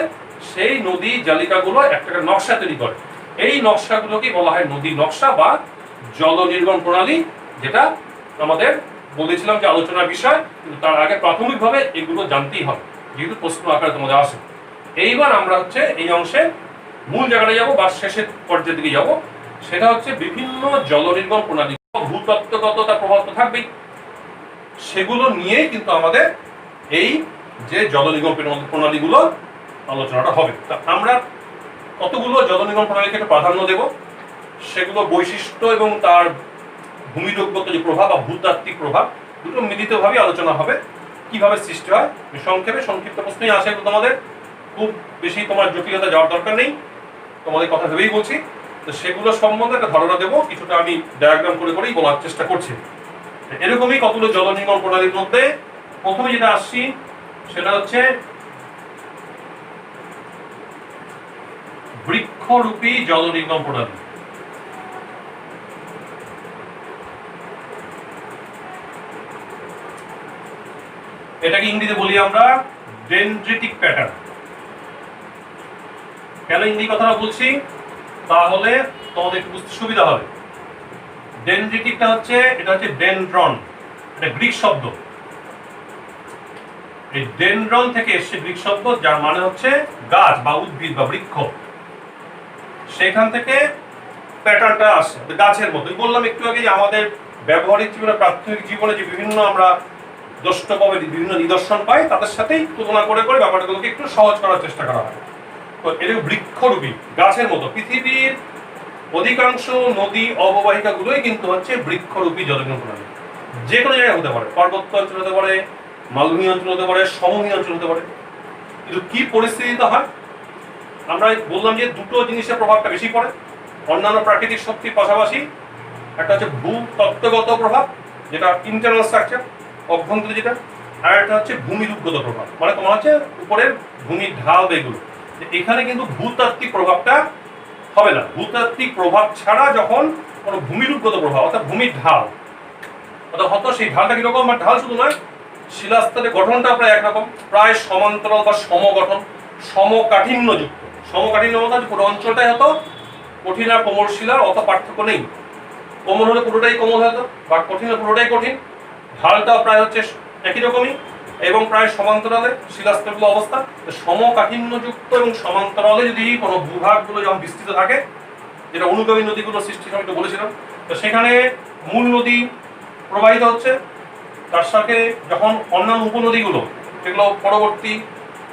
সেই নদী জালিকাগুলো একটা নকশা তৈরি করে। এই নকশাগুলোকে বলা হয় নদী নকশা বা জল নির্গম প্রণালী, যেটা আমাদের বলেছিলাম যে আলোচনার বিষয়। কিন্তু তার আগে প্রাথমিকভাবে এগুলো জানতেই হবে, যেহেতু প্রশ্ন আকারে তোমাদের আসে। এইবার আমরা হচ্ছে এই অংশে মূল জায়গাটা যাবো বা শেষের পর্যায়ের দিকে যাব। সেটা হচ্ছে বিভিন্ন জল নির্গম প্রণালী, ভূতত্ত্বগত তার প্রভাব তো থাকবেই, সেগুলো নিয়েই কিন্তু আমাদের এই যে জল নির্গম প্রণালীগুলো আলোচনাটা হবে। তা আমরা কতগুলো জল নির্গম প্রণালীকে একটু প্রাধান্য দেব, সেগুলো বৈশিষ্ট্য এবং তার ভূমিরূপগত যে প্রভাব বা ভূতাত্ত্বিক প্রভাব দুটো মিলিতভাবে আলোচনা হবে, কিভাবে সৃষ্টি হয়। সংক্ষেপে সংক্ষিপ্ত প্রশ্নই আসে, তোমাদের খুব বেশি তোমার জটিলতা যাওয়ার দরকার নেই, তোমাদের কথা ভেবেই বলছি। তো সেগুলো সম্বন্ধে একটা ধারণা দেবো, কিছুটা আমি ডায়াগ্রাম করে করেই বলার চেষ্টা করছি। এরকমই কতগুলো জল নির্গম প্রণালীর মধ্যে প্রথমে যেটা আসছি সেটা হচ্ছে বৃক্ষরূপী জল নির্গম প্রণালী। এটাকে ইংরেজিতে বলি আমরা ডেনড্রিটিক প্যাটার্ন। কেন ইংরেজি কথাটা বলছি তাহলে তোমাদের একটু বুঝতে সুবিধা হবে। ডেনড্রিটিকটা হচ্ছে, এটা হচ্ছে ডেনড্রন, এটা গ্রিক শব্দ। এই ডেনড্রন থেকে এসছে গ্রিক শব্দ, যার মানে হচ্ছে গাছ বা উদ্ভিদ বা বৃক্ষ। সেখান থেকে প্যাটার্নটা আসে গাছের মতোই। বললাম একটু আগে যে আমাদের ব্যবহারিক জীবনে, প্রাথমিক জীবনে যে বিভিন্ন আমরা দ্রষ্টব্যে বিভিন্ন নিদর্শন পাই, তাদের সাথেই তুলনা করে করে ব্যাপারগুলোকে একটু সহজ করার চেষ্টা করা হয়। তো এটা বৃক্ষরূপী গাছের মতো। পৃথিবীর অধিকাংশ নদী অববাহিকাগুলোই কিন্তু হচ্ছে বৃক্ষরূপী জলনির্গম প্রণালী। যে কোনো জায়গায় হতে পারে, পার্বত্য অঞ্চল হতে পারে, মালভূমি অঞ্চল হতে পারে, সমভূমি অঞ্চল হতে পারে। কিন্তু কি পরিস্থিতিতে হয়, আমরা বললাম যে দুটো জিনিসের প্রভাবটা বেশি পড়ে অন্যান্য প্রাকৃতিক শক্তির পাশাপাশি। একটা হচ্ছে ভূতত্ত্বগত প্রভাব, যেটা ইন্টারনাল স্ট্রাকচার, অভ্যন্তরীণ যেটা, আর একটা হচ্ছে ভূমিরূপগত প্রভাব, মানে তোমার হচ্ছে উপরের ভূমির ঢাল এগুলো। এখানে কিন্তু ভূতাত্ত্বিক প্রভাবটা হবে না। ভূতাত্ত্বিক প্রভাব ছাড়া যখন কোনো ভূমিরূপগত প্রভাব, অর্থাৎ ভূমির ঢাল, অর্থাৎ হয়তো সেই ঢালটা কিরকম, বা ঢাল শুধু নয়, শিলাস্তরের গঠনটা প্রায় একরকম, প্রায় সমান্তরাল বা সমগঠন, সমকাঠিন্যযুক্ত। সমকাঠিন্য মতো পুরো অঞ্চলটাই হতো কঠিন আর কোমল শিলার অত পার্থক্য নেই। কোমল হলে পুরোটাই কোমল হতো, বা কঠিন হলে পুরোটাই কঠিন। ঢালটাও প্রায় হচ্ছে একই রকমই এবং প্রায় সমান্তরালে শিলাস্তরগুলো অবস্থা। সমকাঠিন্যযুক্ত এবং সমান্তরালে যদি কোনো ভূভাগগুলো যখন বিস্তৃত থাকে, যেটা অনুগামী নদীগুলো সৃষ্টির আমি তো বলেছিলাম, তো সেখানে মূল নদী প্রবাহিত হচ্ছে, তার সাথে যখন অন্যান্য উপনদীগুলো যেগুলো পরবর্তী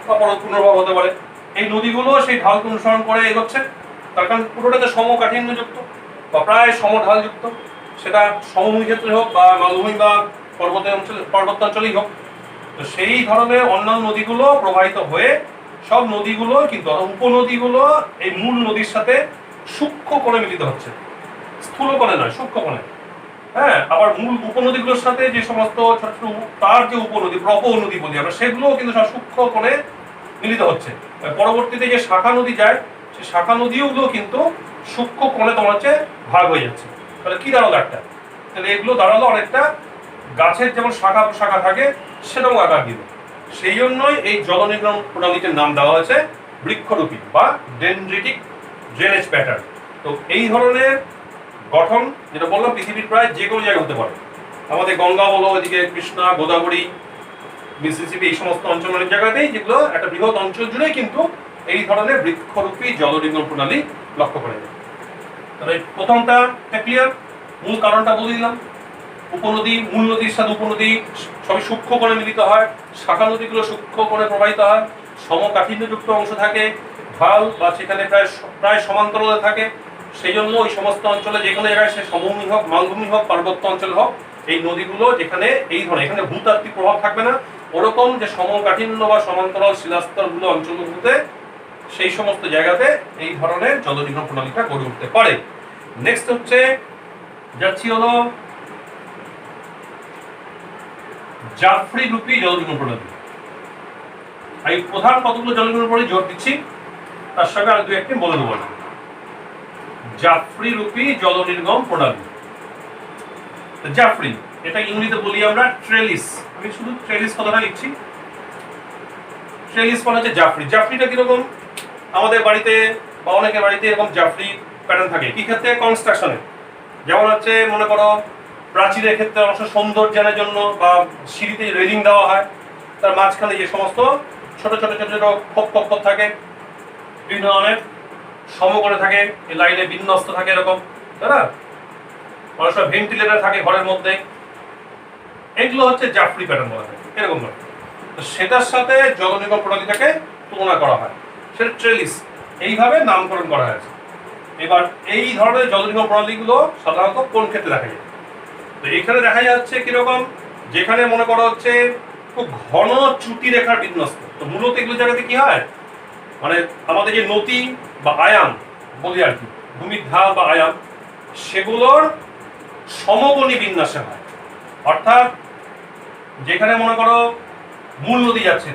বা পুনর্ভাব হতে পারে, এই নদীগুলো সেই ঢালকে অনুসরণ করে এগোচ্ছে। তার কারণ পুরোটাতে সমকাঠিন্যযুক্ত বা প্রায় সমঢালযুক্ত, সেটা সমভূমি ক্ষেত্রে হোক বা মালভূমি বা পর্বতাঞ্চলেই হোক। তো সেই ধরনের অন্যান্য নদীগুলো প্রবাহিত হয়ে সব নদীগুলো কিন্তু উপনদীগুলো এই মূল নদীর সাথে সূক্ষ্ম কোণে মিলিত হচ্ছে, স্থূল কোণে নয়, সূক্ষ্ম কোণে। হ্যাঁ, আবার মূল উপনদীগুলোর সাথে যে সমস্ত ছোট ছোট তার যে উপনদী, নদী বলি আমরা, সেগুলোও কিন্তু সব সূক্ষ্ম কোণে মিলিত হচ্ছে। পরবর্তীতে যে শাখা নদী যায়, সেই শাখা নদীগুলো কিন্তু সূক্ষ্ম কোণে তোমার হচ্ছে ভাগ হয়ে যাচ্ছে। তাহলে কি দাঁড়ালো একটা? তাহলে এগুলো দাঁড়ালো অনেকটা গাছের যেমন শাখা শাখা থাকে সেরকম আকার দিল। সেই জন্যই এই জল নির্গমন প্রণালীটির নাম দেওয়া হয়েছে বৃক্ষরূপী বা ডেনড্রিটিক ড্রেনেজ প্যাটার্ন। তো এই ধরনের গঠন, যেটা বললাম, পৃথিবীর প্রায় যে কোনো জায়গায় হতে পারে। আমাদের গঙ্গা বলো, এদিকে কৃষ্ণা, গোদাবরী, মিসিসিপি, এই সমস্ত অঞ্চল অনেক জায়গাতেই, যেগুলো একটা বৃহৎ অঞ্চল জুড়েই কিন্তু এই ধরনের বৃক্ষরূপী জল নির্গমন প্রণালী লক্ষ্য করা যায়। তাহলে প্রথমটা ক্লিয়ার, মূল কারণটা বলে দিলাম। উপনদী, মূল নদীর সাথে উপনদী সবই সূক্ষ্ম কোণে মিলিত হয়, শাখা নদীগুলো সূক্ষ্ম কোণে প্রবাহিত হয়, সমকাঠিন্যযুক্ত অংশ থাকে, ঢাল বা সেখানে প্রায় সমান্তরালে থাকে। সেই জন্য ওই সমস্ত অঞ্চলে যে কোনো জায়গায়, সে সমভূমি হোক, মালভূমি হোক, পার্বত্য অঞ্চল হোক, এই নদীগুলো যেখানে এই ধরনের, এখানে ভূতাত্ত্বিক প্রভাব থাকবে না, ওরকম যে সমকাঠিন্য বা সমান্তরাল শিলাস্তরগুলো অঞ্চলগুলোতে, সেই সমস্ত জায়গাতে এই ধরনের জল নির্গমন প্রণালীটা গড়ে উঠতে পারে। নেক্সট হচ্ছে যাচ্ছি হলো জাফরি রূপী জল নির্গমন প্রণালী। এই প্রধান কতগুলো জল নির্গমন প্রণালী জোর দিচ্ছি, তার সঙ্গে আর দু একটি বলে দেবো। জাফরি রূপী জল নির্গমন প্রণালী, জাফরি, এটা ইংরেজিতে বলি আমরা ট্রেলিস। আমি শুধু ট্রেলিস কথাটা লিখছি, ট্রেলিস মানে হচ্ছে জাফরি। জাফরিটা কিরকম? আমাদের বাড়িতে বা অনেকের বাড়িতে এরকম জাফরি প্যাটার্ন থাকে। কি ক্ষেত্রে? কনস্ট্রাকশনে। যেমন হচ্ছে মনে করো প্রাচীরের ক্ষেত্রে অবশ্য সৌন্দর্যের জন্য বা সিঁড়িতে রেলিং দেওয়া হয়, তার মাঝখানে যে সমস্ত ছোট ছোট ছোট ছোট খোপ খোপ খোপ থাকে, বিভিন্ন ধরনের সমকোণে থাকে, লাইনে বিন্যস্ত থাকে, এরকম, তাই না? অনেক সময় ভেন্টিলেটর থাকে ঘরের মধ্যে, এগুলো হচ্ছে জাফরি প্যাটার্ন বলা হয়, এরকম ভাবে। তো সেটার সাথে জল নির্গমন প্রণালীটাকে তুলনা করা হয়, সেটা ট্রেলিস, এইভাবে নামকরণ করা হয়েছে। এবার এই ধরনের জল নির্গমন প্রণালীগুলো সাধারণত কোন ক্ষেত্রে দেখা যায়? তো এখানে দেখা যাচ্ছে কিরকম, যেখানে মনে করা হচ্ছে খুব ঘন চুটি রেখার বিন্যস্ত। তো মূলত এগুলো জায়গাতে কি হয়, মানে আমাদের যে নদী বা আয়াম বলি আর কি, ভূমির ঢাল বা আয়াম, সেগুলোর সমকোণী বিন্যাসে হয়। অর্থাৎ যেখানে মনে করো মূল নদী যাচ্ছে,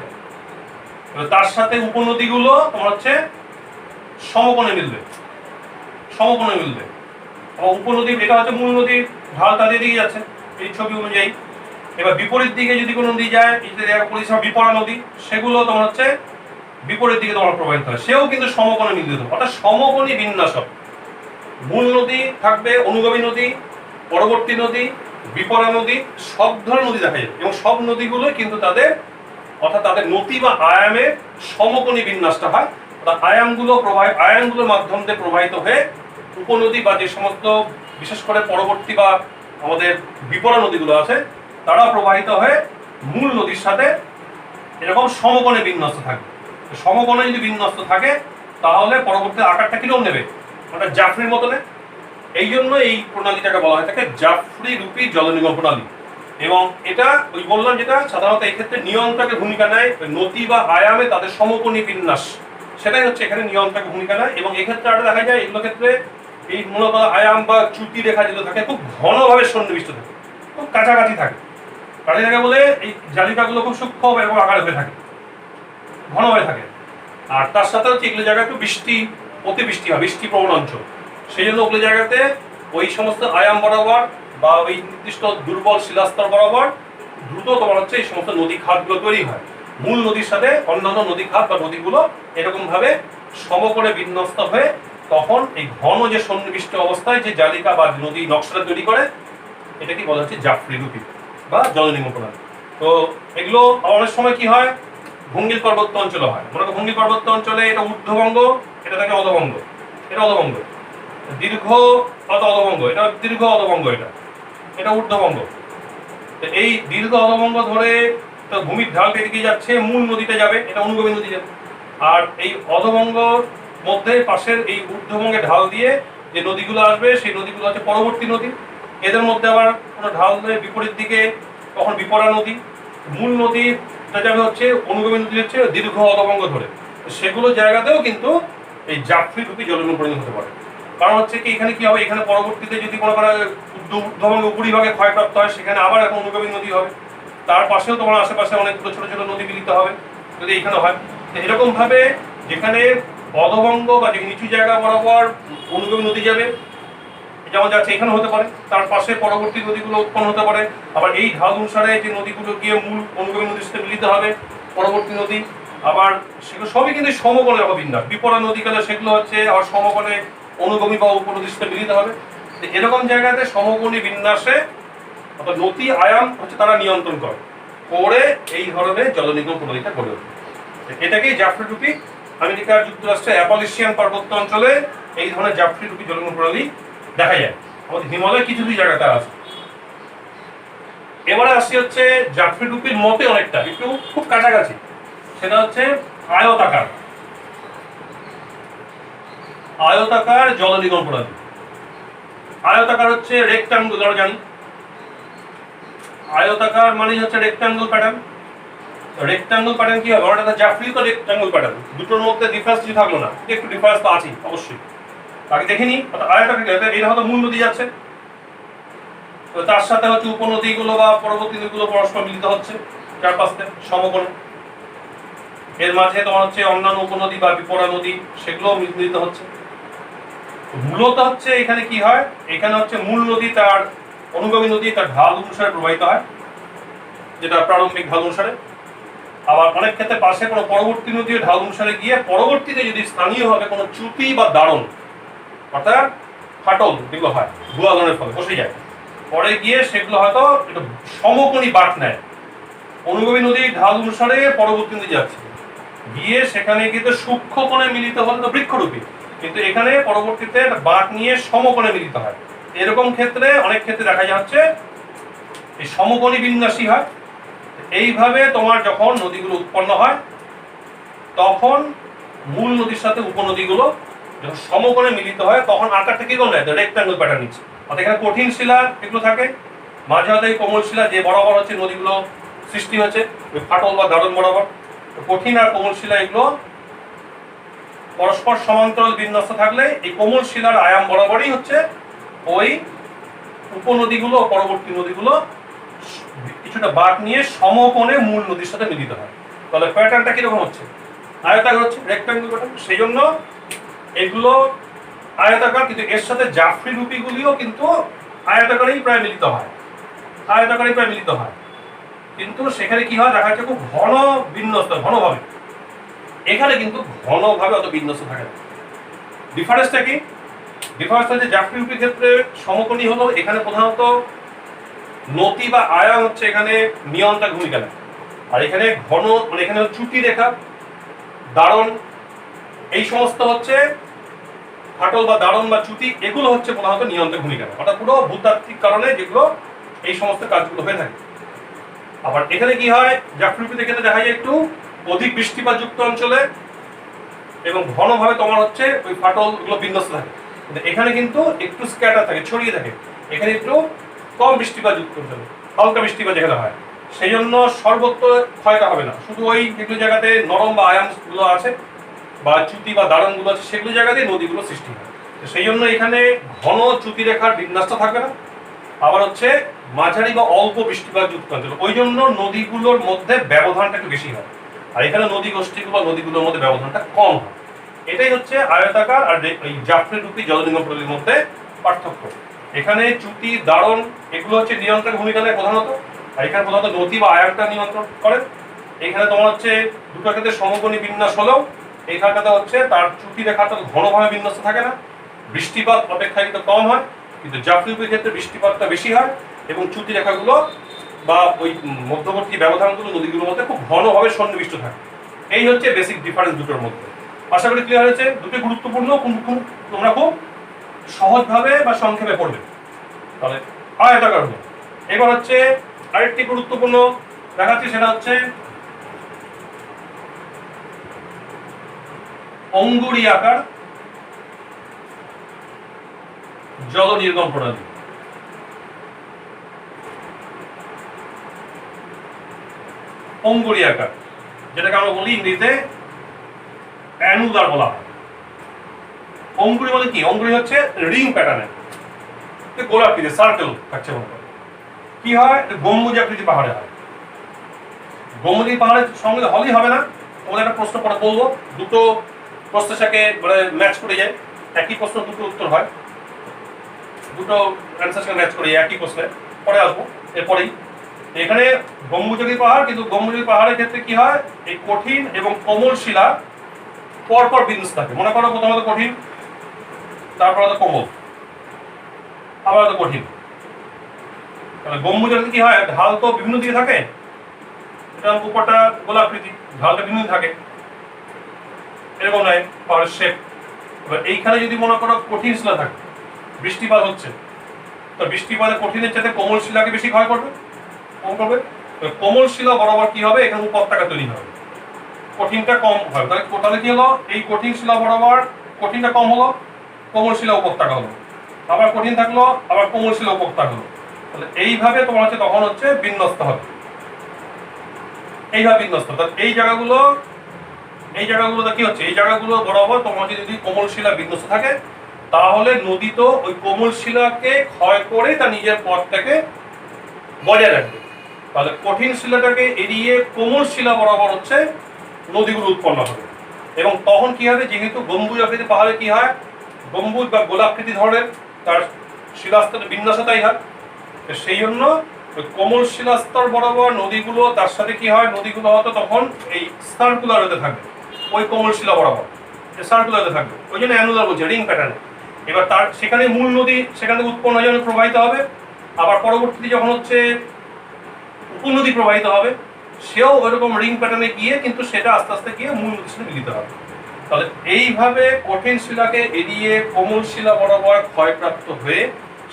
তার সাথে উপনদীগুলো তোমার হচ্ছে সমকোণে মিলবে, সমকোণে মিলবে। উপনদী, এটা হচ্ছে মূল নদীর ঢাল তাদের দিকে যাচ্ছে এই ছবি অনুযায়ী। এবার বিপরীত দিকে যদি কোনো নদী যায়, বিপরা নদী, সেগুলো তোমার হচ্ছে বিপরীত দিকে তোমার প্রবাহিত হয়, সেও কিন্তু সমকোণে মিলিত, অর্থাৎ সমকোণী বিন্যাস। মূল নদী থাকবে, অনুগামী নদী, পরবর্তী নদী, বিপরা নদী, সব ধরনের নদী দেখা যায়, এবং সব নদীগুলো কিন্তু তাদের, অর্থাৎ তাদের নদী বা আয়ামের সমকোণী বিন্যাসটা হয়। অর্থাৎ আয়ামগুলোর মাধ্যম দিয়ে প্রবাহিত হয়ে উপনদী বা যে সমস্ত বিশেষ করে পরবর্তী বা আমাদের বিপরা নদীগুলো আছে, তারা প্রবাহিত হয়ে মূল নদীর সাথে এরকম সমকোণে বিন্যস্ত থাকবে। সমকোণে যদি বিন্যস্ত থাকে, তাহলে পরবর্তী আকারটা কিরকম নেবে, ওটা জাফরির মতনে। এই জন্য এই প্রণালীটাকে বলা হয় থাকে জাফরি রূপী জল নির্গমন প্রণালী। এবং এটা ওই বললাম, যেটা সাধারণত এই ক্ষেত্রে নিয়ন্ত্রকের ভূমিকা নেয়, নদী বা আয়ামে তাদের সমকোণী বিন্যাস, সেটাই হচ্ছে এখানে নিয়ন্ত্রকের ভূমিকা নেয়। এবং এক্ষেত্রে আরো দেখা যায়, এগুলো ক্ষেত্রে এই মূলত আয়াম বা চুটি রেখা যেগুলো থাকে, খুব ঘনভাবে সন্নিবিষ্ট থাকে, খুব কাছাকাছি থাকে। কাছাকাছি থাকে বলে এই জালিকাগুলো খুব সূক্ষ্ম এবং আকারে হয়ে থাকে, ঘনভাবে থাকে। আর তার সাথে হচ্ছে এগুলো জায়গায় একটু অতিবৃষ্টি হয়, বৃষ্টি প্রবণ অঞ্চল, সেই জন্য ওগুলো জায়গাতে ওই সমস্ত আয়াম বরাবর বা ওই নির্দিষ্ট দুর্বল শিলাস্তর বরাবর দ্রুত তোমার হচ্ছে এই সমস্ত নদী খাতগুলো তৈরি হয়। মূল নদীর সাথে অন্যান্য নদী খাত বা নদীগুলো এরকম ভাবে সমকোণে বিন্যস্ত হয়ে তখন এই ঘন যে সন্নিবিষ্ট অবস্থায় যে জালিকা বা নদী নকশাটা তৈরি করে, এটা কি বলা হচ্ছে জাফরি রূপী বা জল নির্গমন প্রণালী। তো এগুলো অনেক সময় কি হয়, ভঙ্গিল পার্বত্য অঞ্চলে হয়। মনে করো ভঙ্গিল পার্বত্য অঞ্চলে এটা ঊর্ধ্ববঙ্গ, এটা থাকে অধবঙ্গ, এটা অধবঙ্গ, দীর্ঘ অধবঙ্গ, এটা দীর্ঘ অধবঙ্গ, এটা ঊর্ধ্ববঙ্গ। এই দীর্ঘ অধবঙ্গ ধরে ভূমির ঢালটা এদিকে যাচ্ছে, মূল নদীতে যাবে, এটা অনুগামী নদী যাবে। আর এই অধবঙ্গ মধ্যে পাশের এই ঊর্ধ্ববঙ্গে ঢাল দিয়ে যে নদীগুলো আসবে, সেই নদীগুলো হচ্ছে পরবর্তী নদী। এদের মধ্যে আবার কোনো ঢাল দিয়ে বিপরীত দিকে তখন বিপরা নদী। মূল নদী যাবে হচ্ছে অনুগামী নদী হচ্ছে দীর্ঘ অধবঙ্গ ধরে। সেগুলো জায়গাতেও কিন্তু এই জাফরি রূপী জল নির্গমন প্রণালী হতে পারে। কারণ হচ্ছে কি এখানে কি হবে, এখানে পরবর্তীতে যদি কোনো ঊর্ধ্বভাগে উপরিভাগে ক্ষয়প্রাপ্ত হয় সেখানে আবার এখন অনুগামী নদী হবে, তার পাশেও তোমার আশেপাশে অনেকগুলো ছোট ছোট নদী মিলিত হবে যদি এখানে হয়। তো এরকম ভাবে যেখানে অধবঙ্গ বা যে নিচু জায়গা বরাবর অনুগামী নদী যাবে, যেমন যাচ্ছে এখানে হতে পারে, তার পাশে পরবর্তী নদীগুলো উৎপন্ন হতে পারে, আবার এই ঢাল অনুসারে যে নদীগুলো গিয়ে মূল অনুগামী নদীর সাথে মিলিত হবে পরবর্তী নদী, আবার সেগুলো সবই কিন্তু সমকোণে হবে বিন্যাস। বিপরা নদী গেলে সেগুলো হচ্ছে আবার সমকোণে অনুগামী বা উপনদীর সাথে মিলিত হবে। তো এরকম জায়গাতে সমকোণী বিন্যাসে অর্থাৎ নদী আয়াম হচ্ছে তারা নিয়ন্ত্রণ করে এই ধরনের জলনিগম প্রণালীটা গড়ে ওঠে। এটাকেই জাফরি রূপী আমেরিকা যুক্তরাষ্ট্রের অ্যাপালেশিয়ান পার্বত্য অঞ্চলে এই ধরনের জাফরি রূপী জলনিগম প্রণালী দেখা যায়। আমাদের হিমালয়ের কিছু কিছু জায়গাতে আছে। এবারে আসছি হচ্ছে জাফরি রূপীর মতে অনেকটা একটু খুব কাছাকাছি, সেটা হচ্ছে আয়তাকার আয়তাকার জলনিগম প্রণালী। আয়তাকার হচ্ছে রেক্টাঙ্গুল, আমরা জানি আয়তাকার মানে হচ্ছে রেক্টাঙ্গুল প্যাটার্ন। রেক্টাঙ্গুল প্যাটার্ন কি হবে, ওটা জাফরি তো রেক্টাঙ্গুল প্যাটার্ন, দুটোর মধ্যে ডিফারেন্স কিছু থাকলো না, একটু ডিফারেন্স তো আছেই অবশ্যই। আগে দেখিনি আয়তাকার, এটা হয়তো মূল নদী যাচ্ছে, তার সাথে হচ্ছে উপনদীগুলো বা পরবর্তী নদীগুলো পরস্পর মিলিত হচ্ছে চারপাশে সমকোণে। এর মাঝে তোমার হচ্ছে অন্যান্য উপনদী বা বিপরা নদী সেগুলো মিলিত হচ্ছে। মূলত হচ্ছে এখানে কি হয়, এখানে হচ্ছে মূল নদী তার অনুগামী নদী তার ঢাল অনুসারে প্রবাহিত হয়, যেটা প্রারম্ভিক ঢাল অনুসারে। আবার অনেক ক্ষেত্রে পাশে কোনো পরবর্তী নদী ঢাল অনুসারে গিয়ে পরবর্তীতে যদি স্থানীয়ভাবে কোনো চ্যুতি বা দারণ অর্থাৎ ফাটল যেগুলো হয় ভূয়ালনের ফলে বসে যায়, পরে গিয়ে সেগুলো হয়তো একটু সমকোণী বাঁক নেয়, অনুগামী নদীর ঢাল অনুসারে পরবর্তী নদী যাচ্ছে গিয়ে সেখানে কিন্তু সূক্ষ্ম কোণে মিলিত হলে তো বৃক্ষরূপী, কিন্তু এখানে পরবর্তীতে বাঁক নিয়ে সমকোণে মিলিত হয়। এরকম ক্ষেত্রে অনেক ক্ষেত্রে দেখা যাচ্ছে এই সমকোণী বিন্যাসী হয়। এইভাবে তোমার যখন নদীগুলো উৎপন্ন হয় তখন মূল নদীর সাথে উপনদীগুলো যখন সমকোণে মিলিত হয় তখন আকারটা কি করলে রেক্টাঙ্গল প্যাটার্ন নিচ্ছে। অর্থাৎ এখানে কঠিন শিলা এগুলো থাকে, মাঝে মাঝে কোমল শিলা যে বরাবর হচ্ছে নদীগুলো সৃষ্টি হচ্ছে ওই ফাটল বা দারণ বরাবর, কঠিন আর কোমল শিলা এগুলো পরস্পর সমান্তরাল বিন্যস্ত থাকলে এই কোমল শিলার আয়াম বরাবরই হচ্ছে ওই উপনদীগুলো পরবর্তী নদীগুলো কিছুটা বাঁক নিয়ে সমকোণে মূল নদীর সাথে মিলিত হয়। তাহলে প্যাটার্নটা কিরকম হচ্ছে, আয়তাকার হচ্ছে, রেক্টাঙ্গুল প্যাটার্ন। সেই জন্য এগুলো আয়তাকার, কিন্তু এর সাথে জাফরি রূপীগুলিও কিন্তু আয়তাকারেই প্রায় মিলিত হয়, আয়তাকারেই প্রায় মিলিত হয়। কিন্তু সেখানে কি হয় দেখা যাচ্ছে খুব ঘন বিন্যস্ত ঘনভাবে, এখানে কিন্তু ঘনভাবে অত বিন্যস্ত থাকে না। ডিফারেন্সটা কি, ডিফারেন্স হচ্ছে জাফরি রূপীর ক্ষেত্রে সমকোণী হলো, এখানে প্রধানত নতি বা আয়াম হচ্ছে এখানে নিয়ন্ত্রক ভূমিকা নেয়, আর এখানে ঘন মানে এখানে চ্যুতি রেখা দারণ এই সমস্ত হচ্ছে ফাটল বা দারণ বা চ্যুতি এগুলো হচ্ছে প্রধানত নিয়ন্ত্রক ভূমিকা নেয়, অর্থাৎ পুরো ভূতাত্ত্বিক কারণে যেগুলো এই সমস্ত কাজগুলো হয়ে থাকে। আবার এখানে কি হয় জাফরি রূপীদের ক্ষেত্রে দেখা যায় একটু অধিক বৃষ্টিপাত যুক্ত অঞ্চলে এবং ঘনভাবে তোমার হচ্ছে ওই ফাটলগুলো বিন্যস্ত থাকে, কিন্তু এখানে কিন্তু একটু স্ক্যাটার থাকে, ছড়িয়ে থাকে, এখানে একটু কম বৃষ্টিপাত যুক্ত অঞ্চলে হালকা বৃষ্টিপাত যেখানে হয়, সেই জন্য সর্বত্র ক্ষয়টা হবে না, শুধু ওই যেগুলো জায়গাতে নরম বা আয়ামগুলো আছে বা চ্যুতি বা দারণগুলো আছে সেগুলো জায়গাতেই নদীগুলো সৃষ্টি হয়। সেই জন্য এখানে ঘন চ্যুতি রেখার বিন্যাসটা থাকবে না, আবার হচ্ছে মাঝারি বা অল্প বৃষ্টিপাত যুক্ত অঞ্চল, ওই জন্য নদীগুলোর মধ্যে ব্যবধানটা একটু বেশি হয়, আর এখানে নদী গোষ্ঠীগুলো নদীগুলোর মধ্যে ব্যবধানটা কম হয়। এটাই হচ্ছে আয়তাকার আর এই জাফরি রূপী জলনিগম প্রণালীর মধ্যে পার্থক্য। এখানে চ্যুতি দারণ এগুলো হচ্ছে নিয়ন্ত্রক ভূমিকা নেয় প্রধানত, আর এখানে প্রধানত নদী বা আয়ামটা নিয়ন্ত্রণ করে। এখানে তোমার হচ্ছে দুটো ক্ষেত্রে সমকোণী বিন্যাস হলেও এইখানটাতে হচ্ছে তার চ্যুতি রেখাটা ঘনভাবে বিন্যস্ত থাকে না, বৃষ্টিপাত অপেক্ষাকৃত কম হয়, কিন্তু জাফরি রূপীর ক্ষেত্রে বৃষ্টিপাতটা বেশি হয় এবং চ্যুতি রেখাগুলো বা ওই মধ্যবর্তী ব্যবধানগুলো নদীগুলোর মধ্যে খুব ঘনভাবে সন্নিবিষ্ট থাকে। এই হচ্ছে বেসিক ডিফারেন্স দুটোর মধ্যে। আশা করি ক্লিয়ার হয়েছে। দুটো গুরুত্বপূর্ণ, তোমরা খুব সহজভাবে বা সংক্ষেপে পড়বে। তাহলে আয়তাকার হলো। এবার হচ্ছে আরেকটি গুরুত্বপূর্ণ দেখাচ্ছি, সেটা হচ্ছে অঙ্গুরি আকার জল নির্গম প্রণালী। অঙ্গুরি আকার যেটাকে আমরা বলি ইংরেজিতে অ্যানুলার বলা হয়। অঙ্গুরি মানে কি? অঙ্গুরি হচ্ছে রিং প্যাটার্নের, গোলাকৃতি সার্কেল থাকছে মনে করো। কি হয়? গম্বুজ আকৃতি পাহাড়ে হয়। গম্বুজি পাহাড়ের সঙ্গে হলেই হবে না, তোমাদের একটা প্রশ্ন পরে বলবো, দুটো প্রশ্নের সাথে মানে ম্যাচ করে যায়, একই প্রশ্ন দুটো উত্তর হয়, দুটো অ্যান্সার সাথে ম্যাচ করে যায় একই প্রশ্নে, পরে আসবো এরপরেই। এখানে গম্বুজগি পাহাড়, কিন্তু গম্বুজগি পাহাড়ের ক্ষেত্রে কি হয়, এই কঠিন এবং কোমল শিলা পরপর বিন্যস্ত থাকে। মনে করো প্রথমত কঠিন, তারপর হয়তো কোমল, আবার হয়তো কঠিন। তাহলে গম্বুজগি কি হয়, ঢাল তো বিভিন্ন দিকে থাকে, এটা উপরটা গোলাকৃতি, ঢালটা বিভিন্ন থাকে, এরকম নয় পাহাড়ের শেপ। এবার এইখানে যদি মনে করো কঠিন শিলা থাকে, বৃষ্টিপাত হচ্ছে, তো বৃষ্টিপাতে কঠিনের চাইতে কোমল শিলাকে বেশি ক্ষয় করবে, কম করবে। কোমল শিলা বরাবর কি হবে, এখানে উপত্যকা তৈরি হবে, কঠিনটা কম হবে। তাহলে কি হলো, এই কঠিন শিলা বরাবর কঠিনটা কম হলো, কোমল শিলা উপত্যকা হলো, আবার কঠিন থাকলো, আবার কোমল শিলা উপত্যকা হলো। তাহলে এইভাবে তোমার হচ্ছে তখন হচ্ছে বিন্যস্ত হবে, এইভাবে বিন্যস্ত। এই জায়গাগুলোতে কি হচ্ছে, এই জায়গাগুলো বরাবর তোমার যদি কোমল শিলা বিন্যস্ত থাকে, তাহলে নদী তো ওই কোমল শিলাকে ক্ষয় করে তার নিজের পথটাকে বজায় রাখবে। তাহলে কঠিন শিলাটাকে এড়িয়ে কোমল শিলা বরাবর হচ্ছে নদীগুলো উৎপন্ন হবে। এবং তখন কি হবে, যেহেতু গম্বুজ আকৃতি পাহাড়ে কি হয়, গম্বুজ বা গোলাকৃতি ধরনের তার শিলাস্তরের বিন্যাসতাই হয়, সেই জন্য ওই কোমল শিলাস্তর বরাবর নদীগুলো তার সাথে কি হয়, নদীগুলো হয়তো তখন এই সার্কুলার হতে থাকবে, ওই কোমল শিলা বরাবর সার্কুলার হতে থাকবে, ওই জন্য অ্যানুলার বলছে, রিং প্যাটার্নে। এবার তার সেখানে মূল নদী সেখান থেকে উৎপন্ন হয়ে যাবে, প্রবাহিত হবে, আবার পরবর্তীতে যখন হচ্ছে উপনদী প্রবাহিত হবে, সেও ওইরকম রিং প্যাটার্নে গিয়ে কিন্তু সেটা আস্তে আস্তে গিয়ে মূল নদীর সাথে মিলিত হবে। তাহলে এইভাবে কঠিন শিলাকে এড়িয়ে কোমল শিলা বরাবর ক্ষয়প্রাপ্ত হয়ে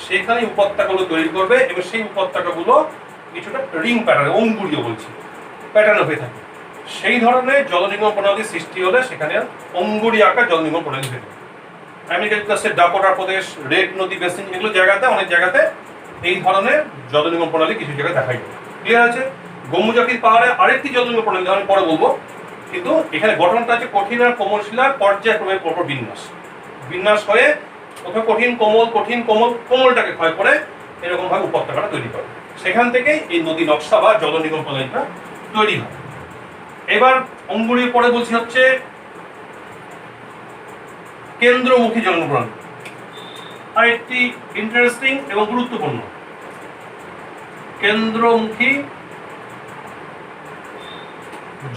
সেখানে উপত্যকাগুলো তৈরি করবে, এবং সেই উপত্যকাগুলো কিছুটা রিং প্যাটার্নে, অঙ্গুরীয় বলছি, প্যাটার্নে হয়ে থাকে। সেই ধরনের জলনির্গম প্রণালী সৃষ্টি হলে সেখানে অঙ্গুরী আকার জলনির্গম প্রণালী হয়ে থাকে। আমেরিকা যুক্তরাষ্ট্রের ডাকোটা প্রদেশ, রেড নদী বেসিন, এগুলো জায়গাতে অনেক জায়গাতে এই ধরনের জলনির্গম প্রণালী কিছু জায়গায় দেখা যায়। ক্লিয়ার আছে? গম্বুজ আকৃতি পাহাড়ে আরেকটি জলনির্গম প্রণালী আমি পরে বলবো, কিন্তু এখানে গঠনটা আছে কঠিন আর কোমল শিলার পর্যায়ক্রমে পরপর বিন্যাস হয়ে প্রথমে কঠিন কোমল, কঠিন কোমল, কোমলটাকে ক্ষয় করে এরকম ভাবে উপত্যকাটা তৈরি করে, সেখান থেকেই এই নদী নকশা বা জলনির্গম প্রণালীটা তৈরি হয়। এবার অঙ্গুরীর পরে বলছি হচ্ছে কেন্দ্রমুখী জলনির্গম প্রণালী, আর একটি ইন্টারেস্টিং এবং গুরুত্বপূর্ণ কেন্দ্রমুখী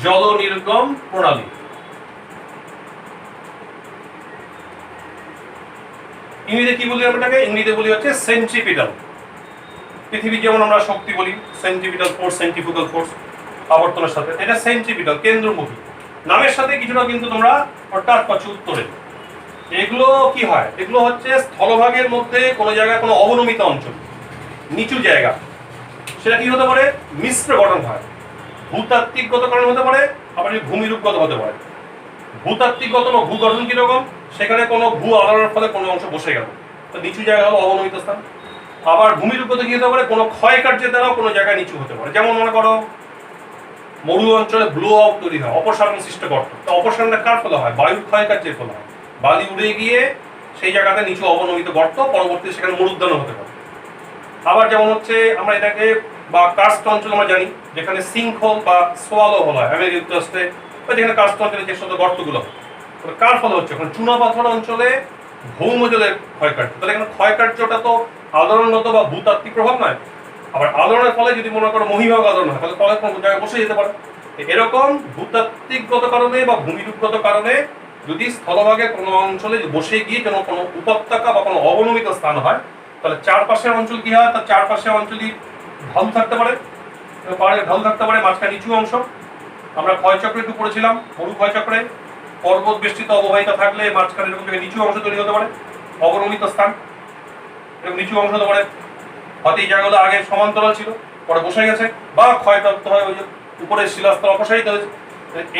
জলনির্গম প্রণালী। ইংরেজিতে কি বলি আমরা এটাকে? ইংরেজিতে বলি হচ্ছে সেন্ট্রিপিটাল। পৃথিবী যেমন আমরা শক্তি বলি সেন্ট্রিপিটাল ফোর্স, সেন্ট্রিফুগাল ফোর্স, আবর্তনের সাথে, এটা সেন্ট্রিপিটাল, কেন্দ্রমুখী। নামের সাথে কিছুটা কিন্তু তোমরা হঠাৎ পাচ্ছ উত্তরে। এগুলো কি হয়, এগুলো হচ্ছে স্থলভাগের মধ্যে কোনো জায়গায় কোনো অবনমিত অঞ্চল, নিচু জায়গা, সেটা কি হতে পারে, মিশ্র গঠন হয়, ভূতাত্ত্বিকগত কারণ হতে পারে, আবার ভূমিরূপগত হতে পারে। ভূতাত্ত্বিকগত বা ভূ গঠন কিরকম, সেখানে কোনো ভূ আলোড়নের ফলে কোনো অংশ বসে গেল, তো নিচু জায়গা হলো অবনমিত স্থান। আবার ভূমিরূপগত কি হতে পারে, কোনো ক্ষয়কার্যের দ্বারাও কোনো জায়গায় নিচু হতে পারে। যেমন মনে করো মরু অঞ্চলে ব্লো আউট তৈরি হয়, অপসারণ সৃষ্ট গর্ত, তো অপসারণটা কার ফলে হয়, বায়ুর ক্ষয়কার্যের ফলে হয়, বালি উড়ে গিয়ে সেই জায়গাতে নিচু অবনমিত গর্ত, পরবর্তীতে সেখানে মরুদ্যান হতে পারে। আবার যেমন হচ্ছে আমরা এটাকে বা কার্স্ট অঞ্চল আমরা জানি, যেখানে সিঙ্কহোল বা সোয়ালো হল হয় আমেরিকা যুক্তরাষ্ট্রে, বা যেখানে কার্স্ট অঞ্চলে যে সমস্ত গর্তগুলো হয়, কার ফলে হচ্ছে, এখন চুনাপাথর অঞ্চলে ভৌমজলের ক্ষয়কার্য। তাহলে এখানে ক্ষয়কার্যটা তো আলোড়নগত বা ভূতাত্ত্বিক প্রভাব নয়, আবার আলোড়নের ফলে যদি মনে করো মহিভাগ আলোড়ন হয়, তাহলে ফলে কোনো জায়গায় বসে যেতে পারে। এরকম ভূতাত্ত্বিকগত কারণে বা ভূমিরূপগত কারণে যদি স্থলভাগের কোনো অঞ্চলে বসে গিয়ে যেন কোনো উপত্যকা বা কোনো অবনমিত স্থান হয়, তাহলে চারপাশের অঞ্চল কি হয়, তার চারপাশের অঞ্চলই ঢালু থাকতে পারে, পাহাড়ের ঢালু থাকতে পারে, মাঝখানে নিচু অংশ। আমরা ক্ষয়চক্রে একটু পড়েছিলাম, মরু ক্ষয়চক্রে, পর্বত বেষ্টিত অববাহিকা থাকলে মাঝখানে এরকম জায়গায় নিচু অংশ তৈরি হতে পারে, অবনমিত স্থান, এরকম নিচু অংশ হতে পারে। হয়তো এই জায়গাগুলো আগে সমান্তরাল ছিল, পরে বসে গেছে, বা ক্ষয়প্রাপ্ত হয় ওই যে উপরের শিলাস্তর অপসারিত হয়েছে।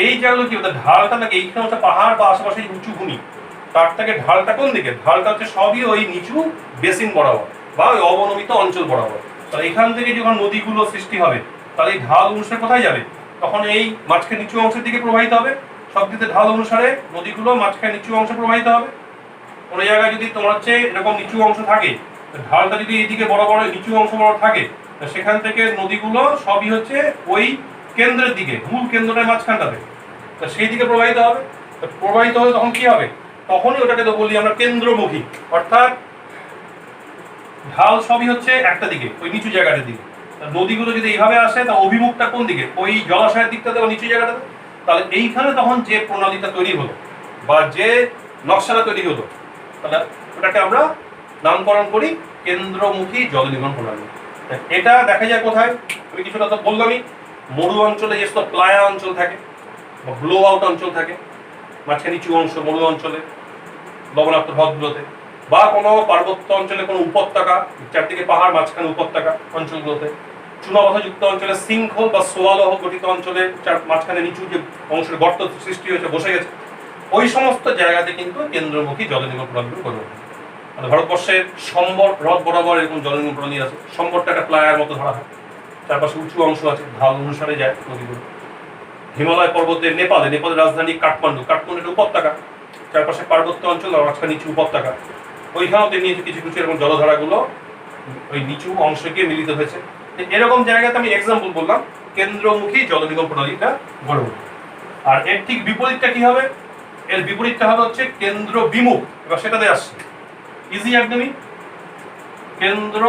এই জায়গাগুলো কি হতো, ঢালটা নাকি এইখানে হচ্ছে পাহাড় বা আশেপাশে উঁচু ভূমি, তার থেকে ঢালটা কোন দিকে, ঢালটা হচ্ছে সবই ওই নিচু বেসিন বরাবর বা ওই অবনমিত অঞ্চল বরাবর। তাহলে এখান থেকে যখন নদীগুলো সৃষ্টি হবে, তাহলে এই ঢাল অনুসারে কোথায় যাবে, তখন এই মাঝখানে নিচু অংশের দিকে প্রবাহিত হবে। সব দিকে ঢাল অনুসারে নদীগুলো মাঝখানে নিচু অংশে প্রবাহিত হবে। কোনো জায়গায় যদি তোমার হচ্ছে এরকম নিচু অংশ থাকে, ঢালটা যদি এইদিকে বড় বড় নিচু অংশ বড় থাকে, সেখান থেকে নদীগুলো সবই হচ্ছে ওই কেন্দ্রের দিকে, মূল কেন্দ্রের মাঝখানটাতে, তো সেই দিকে প্রবাহিত হবে। প্রবাহিত হলে তখন কি হবে? তখনই ওটাকে তো বলি আমরা কেন্দ্রমুখী, অর্থাৎ ঢাল সবই হচ্ছে একটা দিকে, ওই নিচু জায়গাটার দিকে। নদীগুলো যদি এইভাবে আসে, তা অভিমুখটা কোন দিকে? ওই জলাশয়ের দিকটাতে বা নিচু জায়গাটাতে। তাহলে এইখানে তখন যে প্রণালীটা তৈরি হলো বা যে নকশাটা তৈরি হলো, তাহলে ওটাকে আমরা নামকরণ করি কেন্দ্রমুখী জল নির্গমন প্রণালী। এটা দেখা যায় কোথায়? আমি কিছুটা তো বললামই, মরু অঞ্চলে যে সব প্লায়া অঞ্চল থাকে বা ব্লো আউট অঞ্চল থাকে, মাঝখানে নিচু অংশ মরু অঞ্চলে, লবণাক্ত হ্রদগুলোতে, বা কোনো পার্বত্য অঞ্চলে কোনো উপত্যকা, চারদিকে পাহাড় মাঝখানে উপত্যকা অঞ্চলগুলোতে, চুনাবাধাযুক্ত অঞ্চলে সিঙ্কহোল বা সোয়ালহ গঠিত অঞ্চলে মাঝখানে নিচু যে অংশের গর্ত সৃষ্টি হয়েছে, বসে গেছে, ওই সমস্ত জায়গাতে কিন্তু কেন্দ্রমুখী জল নির্গমন প্রণালীগুলো গড়ে ওঠে। ভারতবর্ষের সম্বর হ্রদ বরাবর এরকম জল নির্গমন প্রণালী আছে। সম্বরটা একটা প্লায়ার মতো ধরা হয়, চারপাশে উঁচু অংশ আছে, ঢাল অনুসারে যায় নদীগুলো। হিমালয় পর্বতের নেপালের রাজধানী কাঠমান্ডু একটা উপত্যকা, চারপাশে পার্বত্য অঞ্চল আর মাঝখানে নিচু উপত্যকা, ওইখানেও তেমনি কিছু কিছু এরকম জলধারাগুলো ওই নিচু অংশকে মিলিত হয়েছে। এরকম জায়গাতে আমি এক্সাম্পল বললাম কেন্দ্রমুখী জল নির্গমন প্রণালীটা গড়ে ওঠে। আর এর ঠিক বিপরীতটা কি হবে? এর বিপরীতটা হবে হচ্ছে কেন্দ্র বিমুখ। এবার সেটাতে আসছে, ইজি একদমই। কেন্দ্র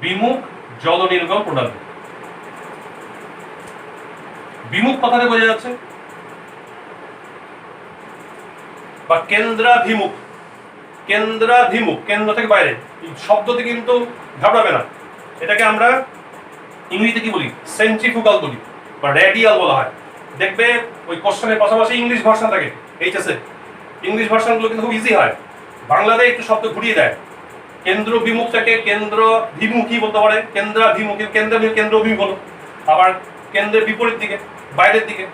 বিমুখ জল নির্গমন প্রণালী। বিমুখ কথাটা বোঝা যাচ্ছে, বা কেন্দ্রাভিমুখ। কেন্দ্রাভিমুখ, কেন্দ্র থেকে বাইরে, শব্দতে কিন্তু ঘাবড়াবে না। এটাকে আমরা ইংরেজিতে কি বলি? সেন্ট্রিফুগাল বলি বা রেডিয়াল বলা হয়। দেখবে ওই কোশ্চেনের পাশাপাশি ইংলিশ ভার্সন থাকে এইচএসএ, ইংলিশ ভার্সনগুলো কিন্তু খুব ইজি হয়। বাংলাতে একটু শব্দ ঘুরিয়ে দেয়, কেন্দ্র বিমুখটাকে কেন্দ্রাভিমুখী বলতে পারে, কেন্দ্রাভিমুখী কেন্দ্রাভিমুখী বলো, আবার কেন্দ্রের বিপরীত দিকে বাইরের দিকে।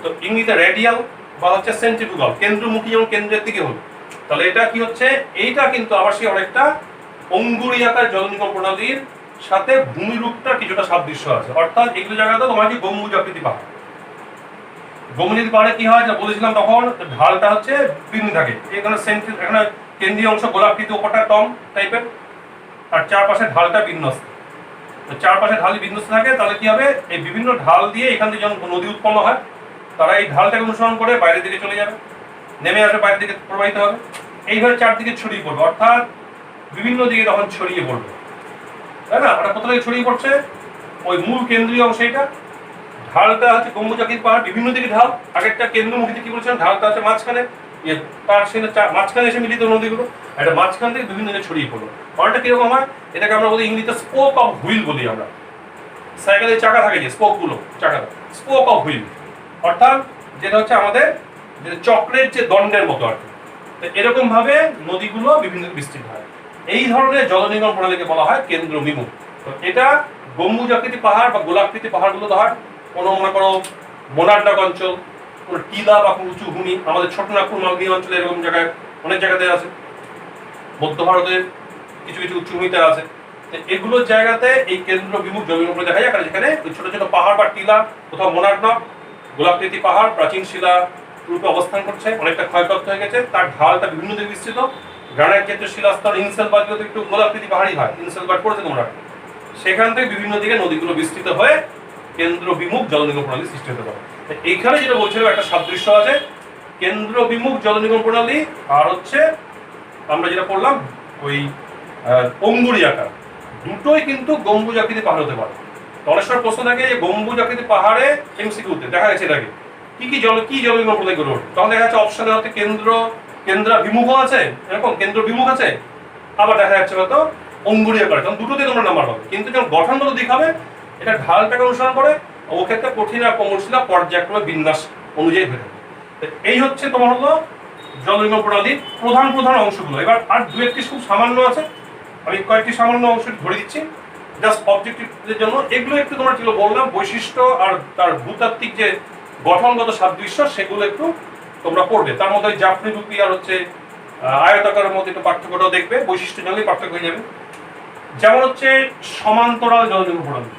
তো ইংরেজিতে রেডিয়াল বা হচ্ছে সেন্ট্রিফুগাল, কেন্দ্রমুখী যেমন কেন্দ্রের দিকে হলো। তাহলে এটা কি হচ্ছে? এইটা কিন্তু আবার সে অনেকটা অঙ্গুরীয়াকার জল নির্গমন প্রণালীর সাথে ভূমিরূপটা কিছুটা সাদৃশ্য আছে। অর্থাৎ এগুলো জায়গাতে তোমার কি গম্বুজ আকৃতি পাহাড়। গম্বুজ পাহাড়ে কি হয়, যা বলেছিলাম তখন, ঢালটা হচ্ছে বিন্দু থাকে, এখানে এখানে কেন্দ্রীয় অংশ গোলাকৃতি, উপরটা টম টাইপের, আর চারপাশে ঢালটা বিন্যস্ত। চারপাশে ঢাল বিন্যস্ত থাকে, তাহলে কি হবে? এই বিভিন্ন ঢাল দিয়ে এখান থেকে যখন নদী উৎপন্ন হয়, তারা এই ঢালটাকে অনুসরণ করে বাইরের দিকে চলে যাবে, নেমে আসবে, বাইরের দিকে প্রবাহিত হবে, এইভাবে চারদিকে ছড়িয়ে পড়বে। অর্থাৎ বিভিন্ন দিকে তখন ছড়িয়ে পড়বে, তাই না? ওটা কোথা থেকে ছড়িয়ে পড়ছে? ওই মূল কেন্দ্রীয় অংশ। এটা ঢালটা হচ্ছে গম্বুজাকৃতি পাহাড়, বিভিন্ন দিকে ঢাল। আগেরটা কেন্দ্রমুখীতে কি বলছেন? ঢালটা হচ্ছে মাঝখানে, তার সেখানে মাঝখানে এসে মিলিত নদীগুলো, এটা মাঝখান থেকে বিভিন্ন দিকে ছড়িয়ে পড়লো। অনেকটা কিরকম হয়? এটাকে আমরা বলি ইংলিশে স্পোক অফ হুইল বলি আমরা। সাইকেলের চাকা থাকে যে স্পোক গুলো, চাকা, স্পোক অফ হুইল, অর্থাৎ যেটা হচ্ছে আমাদের যে চক্রের যে দণ্ডের মতো আর কি। এরকম ভাবে নদীগুলো বিভিন্ন বিস্তৃত হয়। এই ধরনের জল নির্গমন প্রণালীকে বলা হয় কেন্দ্রবিমুখ। তো এটা গম্বুজ আকৃতি পাহাড় বা গোলাকৃতি পাহাড়গুলো হয় কোনো, মনে করো মোনারডাক অঞ্চল, কোনো টিলা বা কোনো উঁচু ভূমি, আমাদের ছোটনাগপুর মালভূমি অঞ্চলে এরকম জায়গায় অনেক জায়গাতে আছে, মধ্য ভারতের কিছু কিছু উচ্চ ভূমিতে আছে। এগুলো জায়গাতে এই কেন্দ্র বিমুখ জল নির্গমন দেখা যায়, কারণ যেখানে ওই ছোট ছোট পাহাড় বা টিলা, কোথাও মোনারডাক গোলাকৃতি পাহাড় প্রাচীন শিলা রূপে অবস্থান করছে, অনেকটা ক্ষয়প্রাপ্ত হয়ে গেছে, তার ঢালটা বিভিন্ন দিকে বিস্তৃত। গ্রানাইট জাতীয় শিলাস্তর, ইনসেলবার্গগুলোতে একটু গোলাকৃতি পাহাড়ই হয়, ইনসেলবার্গ পড়েছে তোমরা, সেখান থেকে বিভিন্ন দিকে নদীগুলো বিস্তৃত হয়ে কেন্দ্র বিমুখ জল নির্গমন প্রণালী সৃষ্টি হতে পারে। এইখানে যেটা বলছিলাম, একটা সাদৃশ্য আছে কেন্দ্র বিমুখ জল নির্গমন প্রণালী আর হচ্ছে আমরা যেটা পড়লাম ওই অঙ্গুরী আকার, দুটোই কিন্তু গম্বুজ আকৃতি পাহাড় হতে পারে। অনেক সময় প্রশ্ন থাকে যে গম্বুজ আকৃতি পাহাড়ে এমসিকিউতে দেখা গেছে এটাকে কি জল নির্গমন প্রণালী গড়ে ওঠে, তখন দেখা যাচ্ছে অপশনে হচ্ছে কেন্দ্রাভিমুখ আছে, এরকম কেন্দ্র বিমুখ আছে, আবার দেখা যাচ্ছে হয়তো অঙ্গুরী আকার, তখন দুটোতে তোমরা নাম্বার পাবে। কিন্তু যখন গঠনগত দিক হবে, এটা ঢালটাকে অনুসরণ করে, ও ক্ষেত্রে কঠিন আর কোমল শিলা পর্যায়ক্রমে বিন্যাস অনুযায়ী হয়ে থাকে। এই হচ্ছে তোমার হলো জল নির্গমন প্রণালীর প্রধান প্রধান অংশগুলো। এবার আর দু একটি খুব সামান্য আছে, আমি কয়েকটি সামান্য অংশ ধরে দিচ্ছি জাস্ট অবজেক্টিভের জন্য। এগুলো একটু তোমরা যেগুলো বললাম বৈশিষ্ট্য আর তার ভূতাত্ত্বিক যে গঠনগত সাদৃশ্য, সেগুলো একটু তোমরা পড়বে। তার মধ্যে জাফরি রূপী আর হচ্ছে আয়তাকারের মধ্যে একটু পার্থক্যটাও দেখবে, বৈশিষ্ট্য জানলেই পার্থক্য হয়ে যাবে। যেমন হচ্ছে সমান্তরাল জল নির্গমন প্রণালী,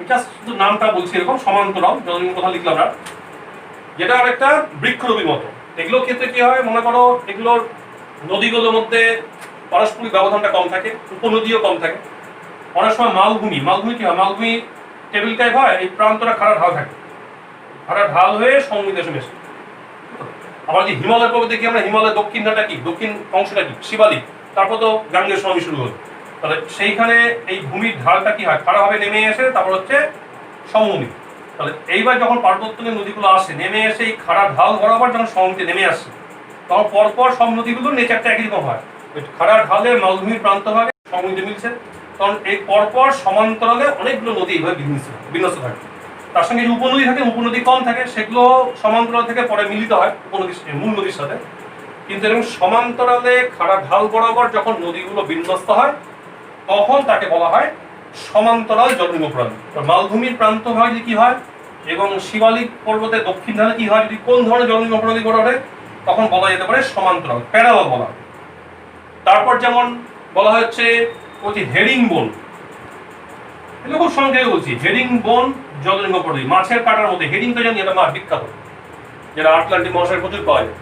এটা শুধু নামটা বলছি এরকম, সমান্তরাল জল নির্গমন কথা লিখলাম না, যেটা আর একটা বৃক্ষরূপীর মতো। এগুলোর ক্ষেত্রে কি হয়, মনে করো এগুলোর নদীগুলোর মধ্যে পারস্পরিক ব্যবধানটা কম থাকে, উপনদীও কম থাকে। অনেক সময় মালভূমি কি হয়, মালভূমি টেবিল টাইপ হয়, এই প্রান্তটা খাড়া ঢাল থাকে, খাড়া ঢাল হয়ে সমভূমিতে এসে মেশে। আবার যে হিমালয় পর্বত দেখি আমরা, হিমালয়ের দক্ষিণটা কি, দক্ষিণ অংশটা কি শিবালিক, তারপর তো গাঙ্গেয় সমভূমি শুরু হলো। তাহলে সেইখানে এই ভূমির ঢালটা কি হয়, খাড়াভাবে নেমে এসে তারপর হচ্ছে সমভূমি। তাহলে এইবার যখন পার্বত্যের নদীগুলো আসে নেমে এসে এই খাড়া ঢাল বরাবর যখন সমভূমিতে নেমে আসছে, তখন পরপর সব নদীগুলোর নেচারটা একই রকম হয়। ওই খাড়া ঢালে মালভূমির প্রান্ত ভাগে সমভূমিতে মিলছে, তখন এই পরপর সমান্তরালে অনেকগুলো নদী এইভাবে বিন্যস্ত থাকে। তার সঙ্গে যে উপনদী থাকে, উপনদী কম থাকে, সেগুলো সমান্তরাল থেকে পরে মিলিত হয় উপনদীর মূল নদীর সাথে। কিন্তু এরকম সমান্তরালে খাড়া ঢাল বরাবর যখন নদীগুলো বিন্যস্ত হয়, তখন তাকে বলা হয় সমান্তরাল জলনিম্ন প্রণালী। মালভূমির প্রান্ত ভাগে কি হয় এবং শিবালিক পর্বতের দক্ষিণ ধারে কি হয়, যদি কোন ধরনের জলনিম্ন প্রণালী গড়ে ওঠে, তখন বলা যেতে পারে সমান্তরাল, প্যারালাল বলা হয়। তারপর যেমন বলা হচ্ছে হেরিং বোন, এগুলো খুব সংক্ষেপে বলছি। হেরিং বোন জলনিম্ন প্রণালী, মাছের কাটার মধ্যে, হেরিং তো জানি এটা মাছ বিখ্যাত, যেটা আটলান্টিক মহাসাগরে প্রচুর পাওয়া যায়।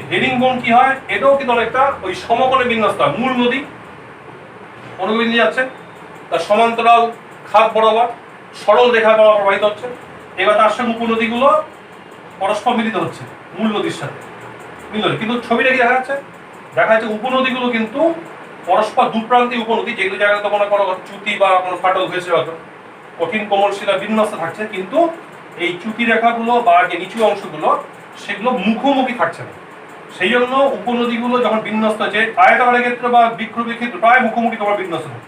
হেরিং বোন কি হয়, এটাও কিন্তু অনেকটা ওই সমকোণে বিন্যস্ত হয়। মূল নদী অনুবিন্দু যাচ্ছে, তার সমান্তরাল খাত বরাবর সরল রেখা বরাবর প্রবাহিত হচ্ছে। এবার তার সঙ্গে উপনদীগুলো পরস্পর মিলিত হচ্ছে মূল নদীর সাথে মিলল। কিন্তু ছবিটা কি দেখা যাচ্ছে, দেখা যাচ্ছে উপনদীগুলো কিন্তু পরস্পর দুপ্রান্তে উপনদী, যেগুলো জায়গায় তো মনে করো চ্যুতি বা কোনো ফাটল হয়েছে, হয়তো কঠিন কোমল শিলা বিন্যস্ত থাকছে, কিন্তু এই চ্যুতি রেখাগুলো বা যে নিচু অংশগুলো সেগুলো মুখোমুখি থাকছে না। সেই জন্য উপনদীগুলো যখন বিন্যস্ত হচ্ছে আয়তাকারের ক্ষেত্রে বা বৃক্ষরূপের ক্ষেত্রে প্রায় মুখোমুখি তোমার বিন্যস্ত থাকে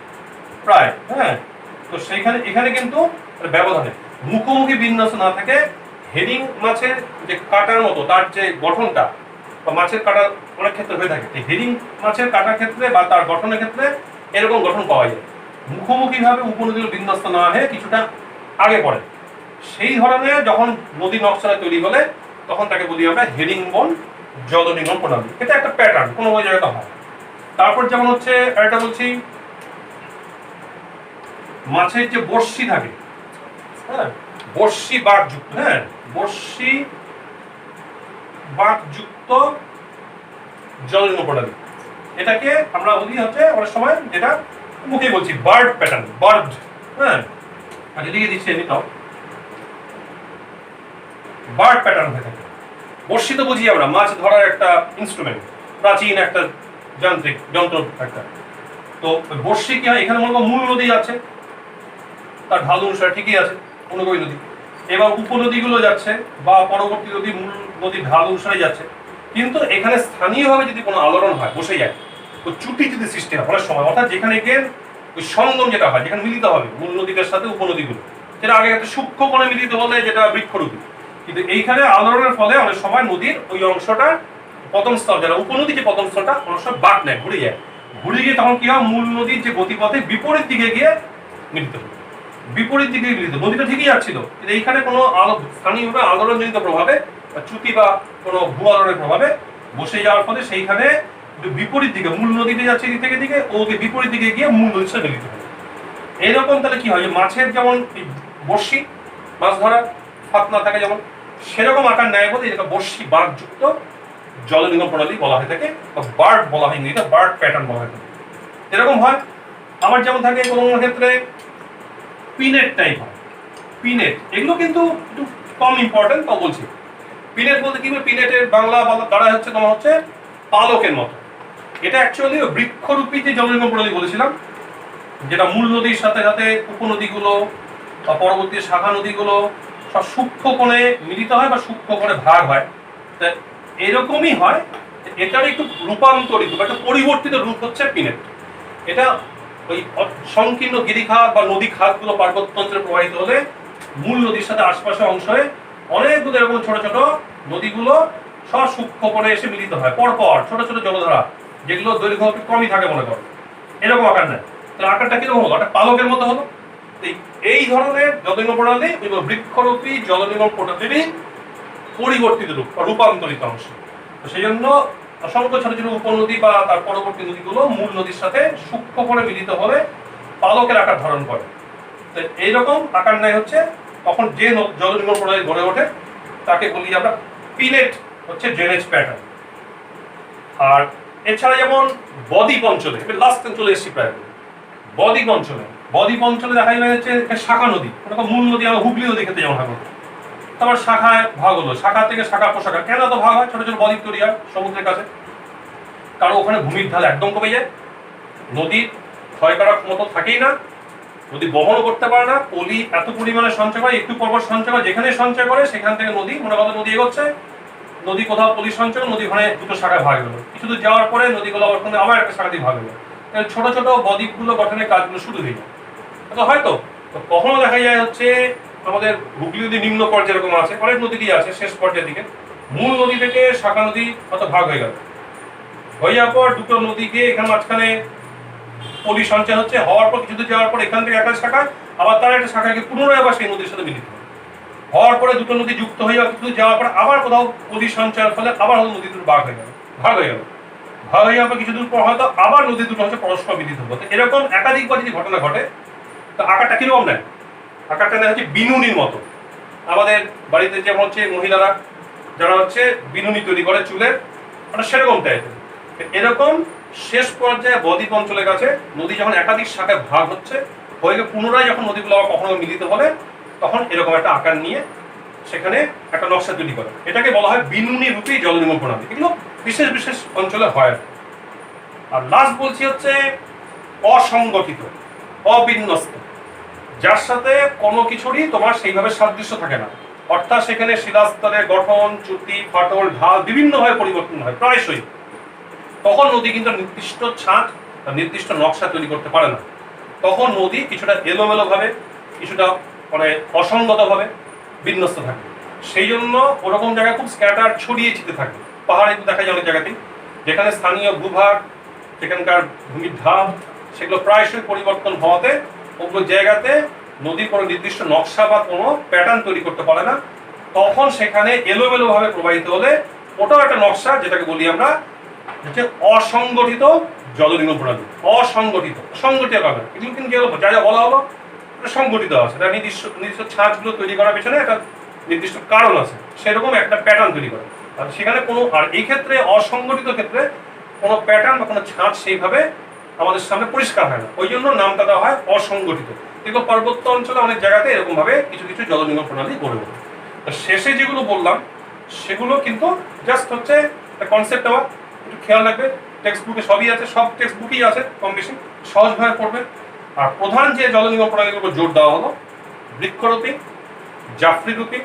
প্রায়, হ্যাঁ। তো সেইখানে এখানে কিন্তু ব্যবধানে মুখোমুখি বিন্যস্ত না থাকে, হেরিং মাছের যে কাটার মতো তার যে গঠনটা বা মাছের কাটা অনেক ক্ষেত্রে হয়ে থাকে, হেরিং মাছের কাটার ক্ষেত্রে বা তার গঠনের ক্ষেত্রে এরকম গঠন পাওয়া যায়। মুখোমুখি ভাবে উপনদীগুলো বিন্যস্ত না হয়ে কিছুটা আগে পড়ে, সেই ধরনের যখন নদী নকশা তৈরি হলে তখন তাকে বলি আমরা হেরিং বোন জলনির্গম প্রণালী। এটা একটা প্যাটার্ন, কোনো ওই জায়গাটা হয়। তারপর যেমন হচ্ছে একটা বলছি, মাছের যে বর্ষি থাকে, হ্যাঁ, বর্ষি বাঁক যুক্ত, হ্যাঁ, বর্ষি বাঁক যুক্ত জলনির্গম প্রণালী, এটাকে আমরা বলি হচ্ছে অনেক সময়, যেটা মুখে বলছি বার্ড প্যাটার্ন, বার্ড, হ্যাঁ। আর যেদিকে দিচ্ছি এমনিটাও বার্ড প্যাটার্ন হয়ে থাকে। বর্ষি তো বুঝি আমরা মাছ ধরার একটা ইনস্ট্রুমেন্ট, প্রাচীন একটা যান্ত্রিক যন্ত্র একটা। তো বর্ষি কি হয়, এখানে মনে করো মূল নদী আছে, তার ঢাল অনুসারে ঠিকই আছে অনুগমী নদী, এবার উপনদীগুলো যাচ্ছে বা পরবর্তী নদী মূল নদীর ঢাল অনুসারে যাচ্ছে, কিন্তু এখানে স্থানীয়ভাবে যদি কোনো আলোড়ন হয়, বসে যায়, তো চ্যুতি যদি সৃষ্টি হয় অনেক সময়, অর্থাৎ যেখানে গিয়ে ওই সঙ্গম যেটা হয়, যেখানে মিলিত হবে মূল নদীটার সাথে উপনদীগুলো, যেটা আগে একটা সূক্ষ্ম কোণে মিলিত হলে যেটা বৃক্ষরূপী, কিন্তু এইখানে আলোড়নের ফলে অনেক সময় নদীর ওই অংশটা পতন স্থল, যারা উপনদী যে পতন স্থলটা অনেক সময় বাঁক নেয়, ঘুরে যায়, ঘুরে গিয়ে তখন কি হয়, মূল নদীর যে গতিপথে বিপরীত দিকে গিয়ে মিলিত হবে, বিপরীত দিকে মিলিত, নদীটা ঠিকই যাচ্ছিল, কিন্তু এইখানে কোনো স্থানীয়ভাবে আলোড়নজনিত প্রভাবে বা চ্যুতি বা কোনো ভূ আলোড়নের প্রভাবে বসে যাওয়ার ফলে সেইখানে বিপরীত দিকে, মূল নদীতে যাচ্ছে দিক থেকে দিকে, ওকে বিপরীত দিকে গিয়ে মূল নদীর সাথে মিলিত হবে। এইরকম তাহলে কি হয়, যে মাছের যেমন বর্ষি মাছ ধরা ফাঁক না থাকে যেমন, সেরকম আকার নেয় বলে এটা বর্ষি বাঁক যুক্ত জলনির্গম প্রণালী বলা হয়ে থাকে, বা বার্ড বলা হয়, এটা বার্ড প্যাটার্ন বলা হয়ে থাকে। এরকম হয়। আবার যেমন থাকে কোনো ক্ষেত্রে পিনেট টাইপ হয়, পিনেট, এগুলো কিন্তু একটু কম ইম্পর্টেন্ট, তাও বলছি। পিনেট বলতে কি, পিনেটের বাংলা দাঁড়ায় হচ্ছে তোমার হচ্ছে পালকের মতো। এটা অ্যাকচুয়ালি বৃক্ষরূপী যে জলনির্গম প্রণালী বলেছিলাম, যেটা মূল নদীর সাথে সাথে উপনদীগুলো বা পরবর্তী শাখা নদীগুলো সব সূক্ষ্ম কোণে মিলিত হয় বা সূক্ষ্ম কোণে ভাগ হয়, তা এরকমই হয়। এটার একটু রূপান্তরিত বা একটা পরিবর্তিত রূপ হচ্ছে পিনেট। এটা ওই সংকীর্ণ গিরিখাত বা নদী খাতগুলো পার্বত্য অঞ্চলে প্রবাহিত হলে মূল নদীর সাথে আশপাশের অংশে অনেকগুলো এরকম ছোট ছোট নদীগুলো সব সূক্ষ্ম কোণে এসে মিলিত হয় পরপর, ছোট ছোট জলধারা, যেগুলো দৈর্ঘ্য একটু কমই থাকে মনে করো, এরকম আকার নেয়। তাহলে আকারটা কিরকম হলো, একটা পালকের মতো হলো। এই ধরনের জলনির্গম প্রণালী বৃক্ষরূপী জলনির্গম প্রণালীরই পরিবর্তিত রূপ বা রূপান্তরিত অংশ। তো সেই জন্য অসংখ্য ছোট ছোট উপনদী বা তার পরবর্তী নদীগুলো মূল নদীর সাথে সূক্ষ্ম করে মিলিত হলে পালকের আকার ধারণ করে। তো এইরকম আকার নেয় হচ্ছে তখন যে জলনির্গম প্রণালী গড়ে ওঠে, তাকে বলি আমরা পিনেট হচ্ছে ড্রেনেজ প্যাটার্ন। আর এছাড়া যেমন বদ্বীপ অঞ্চলে, লাস্ট চলে এসেছি প্রায়, বদ্বীপ অঞ্চলে দেখা যাবে হচ্ছে শাখা নদী, মূল নদী আমরা হুগলি নদী ক্ষেত্রে যেমন ভাগ হতো, তারপর শাখায় ভাগ হলো, শাখা থেকে শাখা প্রশাখা। কেন এত ভাগ হয়? ছোট ছোট বদ্বীপ তৈরি হয় সমুদ্রের কাছে, কারণ ওখানে ভূমির ঢাল একদম কমে যায়, নদীর ক্ষয় করার ক্ষমতা থাকেই না, নদী বহনও করতে পারে না, পলি এত পরিমাণে সঞ্চয় করে, একটু পরপর সঞ্চয় করে, যেখানে সঞ্চয় করে সেখান থেকে নদী, মনে করো নদী এগোচ্ছে, নদী কোথাও পলি সঞ্চয়, নদী ওখানে দুটো শাখায় ভাগ হলো, কিছু দূর যাওয়ার পরে নদীগুলো ওখানে আবার একটা শাখা দিয়ে ভাগ হলো, ছোট ছোট বদ্বীপগুলো গঠনের কাজগুলো শুরু হয়ে যায়। তো হয়তো কখনো দেখা যায় হচ্ছে আমাদের হুগলি নদী নিম্ন পর্যায়ে এরকম আছে, অনেক নদী আছে শেষ পর্যায়ের দিকে, মূল নদী থেকে শাখা নদী হয়তো ভাগ হয়ে গেল, হয়ে যাওয়ার পর দুটো নদী গিয়ে এখানে মাঝখানে পলি সঞ্চয় হচ্ছে, হওয়ার পর কিছু দূর যাওয়ার পর এখান থেকে একটা শাখা, আবার তার একটা শাখাকে পুনরায় আবার সেই নদীর সাথে মিলিত হয়, হওয়ার পরে দুটো নদী যুক্ত হয়ে যাওয়া, কিছু যাওয়ার পর আবার কোথাও পলি সঞ্চয়ের ফলে আবার হয়তো নদী দুটো ভাগ হয়ে গেল, ভাগ হয়ে যাওয়ার পর কিছু দূর পর হয়তো আবার নদী দুটো হচ্ছে পরস্পর মিলিত হতো। এরকম একাধিকবার যদি ঘটনা ঘটে, তো আকারটা কিরকম নেয়? আকারটা নেয় হচ্ছে বিনুনির মতো। আমাদের বাড়িতে যেমন হচ্ছে মহিলারা যারা হচ্ছে বিনুনি তৈরি করে চুলের, মানে সেরকম টাইপের। এরকম শেষ পর্যায়ে বদ্বীপ অঞ্চলের কাছে নদী যখন একাধিক শাখায় ভাগ হচ্ছে, হয়ে গিয়ে পুনরায় যখন নদীগুলো আবার কখনো মিলিত হবে, তখন এরকম একটা আকার নিয়ে সেখানে একটা নকশা তৈরি করে, এটাকে বলা হয় বিনুনি রূপী জলনির্গম প্রণালী। এগুলো বিশেষ বিশেষ অঞ্চলে হয়। আর লাস্ট বলছি হচ্ছে অসংগঠিত, অবিন্যস্ত, যার সাথে কোনো কিছুরই তোমার সেইভাবে সাদৃশ্য থাকে না, অর্থাৎ সেখানে শিলাস্তরের গঠন, চ্যুতি, ফাটল, ঢাল বিভিন্নভাবে পরিবর্তন হয় প্রায়শই। তখন নদী কিন্তু নির্দিষ্ট ছাঁচ, নির্দিষ্ট নকশা তৈরি করতে পারে না, তখন নদী কিছুটা এলোমেলো ভাবে, কিছুটা মানে অসংগত ভাবে বিন্যস্ত থাকে। সেই জন্য ওরকম জায়গায় খুব স্ক্যাটার ছড়িয়ে ছিটে থাকে। পাহাড়ে দেখা যায় অনেক জায়গাতেই, যেখানে স্থানীয় ভূভাগ, সেখানকার ভূমির ঢাল, সেগুলো প্রায়শই পরিবর্তন হওয়াতে ওগুলো জায়গাতে নদীর কোনো নির্দিষ্ট নকশা বা কোনো প্যাটার্ন তৈরি করতে পারে না, তখন সেখানে এলোমেলো ভাবে প্রবাহিত হলে ওটাও একটা নকশা, যেটাকে বলি আমরা হচ্ছে অসংগঠিত জলনির্গম প্রণালী। অসংগঠিত, সংগঠিত কারণ এগুলো কিন্তু যা যা বলা হলো সংগঠিত আছে, এটা নির্দিষ্ট ছাঁচগুলো তৈরি করার পেছনে একটা নির্দিষ্ট কারণ আছে, সেরকম একটা প্যাটার্ন তৈরি করে। আর সেখানে কোনো, আর এই ক্ষেত্রে অসংগঠিত ক্ষেত্রে কোনো প্যাটার্ন বা কোনো ছাঁচ সেইভাবে আমাদের সামনে পরিষ্কার হয় না, ওই জন্য নামটা দেওয়া হয় অসংগঠিত। এগুলো পার্বত্য অঞ্চলে অনেক জায়গাতে এরকম ভাবে কিছু কিছু জলনির্গম প্রণালী গড়ে ওঠে। শেষে যেগুলো বললাম সেগুলো কিন্তু জাস্ট হচ্ছে কনসেপ্ট, দেওয়া একটু খেয়াল রাখবে, টেক্সট বুকে সবই আছে, সব টেক্সট বুকেই আছে কম বেশি, সহজভাবে পড়বে। আর প্রধান যে জলনির্গম প্রণালীগুলোর উপর জোর দেওয়া হলো, বৃক্ষরূপী, জাফরিরূপী,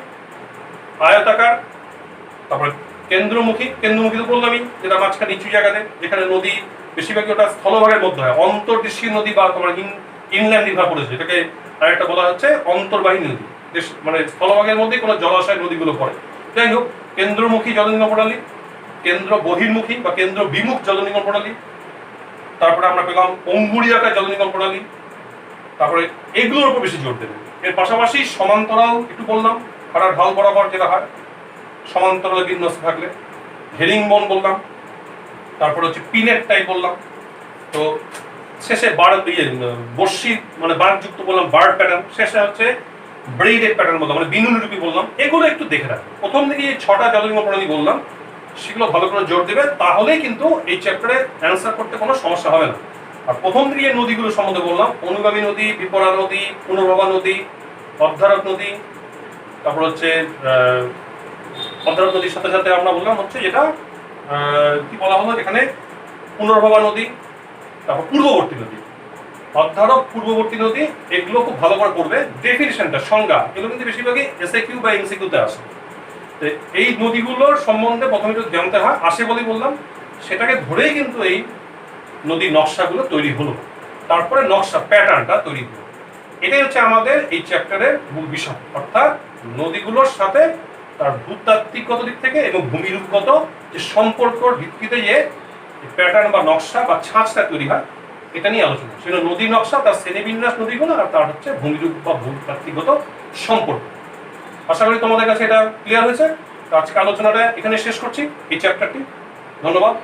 আয়তাকার, তারপরে কেন্দ্রমুখী তো বললামই, যেটা মাঝখানে নিচু জায়গাতে, যেখানে নদী বেশিরভাগই ওটা স্থলভাগের মধ্যে হয়, অন্তর্দেশীয় নদী বা তোমার ইনল্যান্ড রিভার পড়েছে, এটাকে আরেকটা বলা হচ্ছে অন্তর্বাহী নদী, মানে স্থলভাগের মধ্যে কোনো জলাশয় নদীগুলো পড়ে। যাই হোক, কেন্দ্রমুখী জলনির্গম প্রণালী, কেন্দ্র বহির্মুখী বা কেন্দ্র বিমুখ জলনির্গম প্রণালী, তারপরে আমরা পেলাম অঙ্গুরিয়াকার জলনির্গম প্রণালী, তারপরে এগুলোর উপর বেশি জোর দেবে। এর পাশাপাশি সমান্তরাল একটু বললাম, খাড়ার ঢাল বরাবর যেটা হয় সমান্তরাল বিন্যস্ত থাকলে, হেরিং বন বললাম, তারপরে হচ্ছে পিনেট টাইপ বললাম, তো শেষে বর্ষি মানে বারযুক্ত বললাম, বার্ড প্যাটার্ন, শেষে হচ্ছে ব্রেইডেড প্যাটার্ন বললাম, মানে বিনুনি রূপী বললাম। এগুলো একটু দেখে রাখবে। প্রথম দিকে এই 6টা জলনির্গম প্রণালী বললাম, সেগুলো ভালো করে জোর দেবে, তাহলেই কিন্তু এই চ্যাপ্টারে অ্যান্সার করতে কোনো সমস্যা হবে না। আর প্রথম দিকে নদীগুলো সম্বন্ধে বললাম, অনুগামী নদী, বিপরা নদী, পুনর্ভবা নদী, অবধারক নদী, তারপর হচ্ছে অবধারক নদীর সাথে সাথে আমরা বললাম হচ্ছে যেটা কি বলা হলো এখানে, পুনর্ভবা নদী, তারপর পূর্ববর্তী নদী, অবধারক, পূর্ববর্তী নদী, এগুলো খুব ভালো করে পড়বে। ডেফিনিশনটা, সংজ্ঞা, এগুলো কিন্তু বেশিরভাগই এসএকিউ বা এমসিকিউতে আসে। এই নদীগুলোর সম্বন্ধে প্রথমে যদি জানতে হয়, আসে বলেই বললাম, সেটাকে ধরেই কিন্তু এই নদীর নকশাগুলো তৈরি হলো, তারপরে নকশা প্যাটার্নটা তৈরি হলো। এটাই হচ্ছে আমাদের এই চ্যাপ্টারের মূল বিষয়, অর্থাৎ নদীগুলোর সাথে তার ভূতাত্ত্বিকগত দিক থেকে এবং ভূমিরূপগত যে সম্পর্কর ভিত্তিতে যে প্যাটার্ন বা নকশা বা ছাঁচটা তৈরি হয়, এটা নিয়ে আলোচনা। সেটা নদীর নকশা, তার শ্রেণীবিন্যাস নদীগুলো, আর তার হচ্ছে ভূমিরূপ বা ভূতাত্ত্বিকগত সম্পর্ক। আশা করি তোমাদের কাছে এটা ক্লিয়ার হয়েছে। আজকে আলোচনাটা এখানে শেষ করছি, এই চ্যাপ্টারটি। ধন্যবাদ।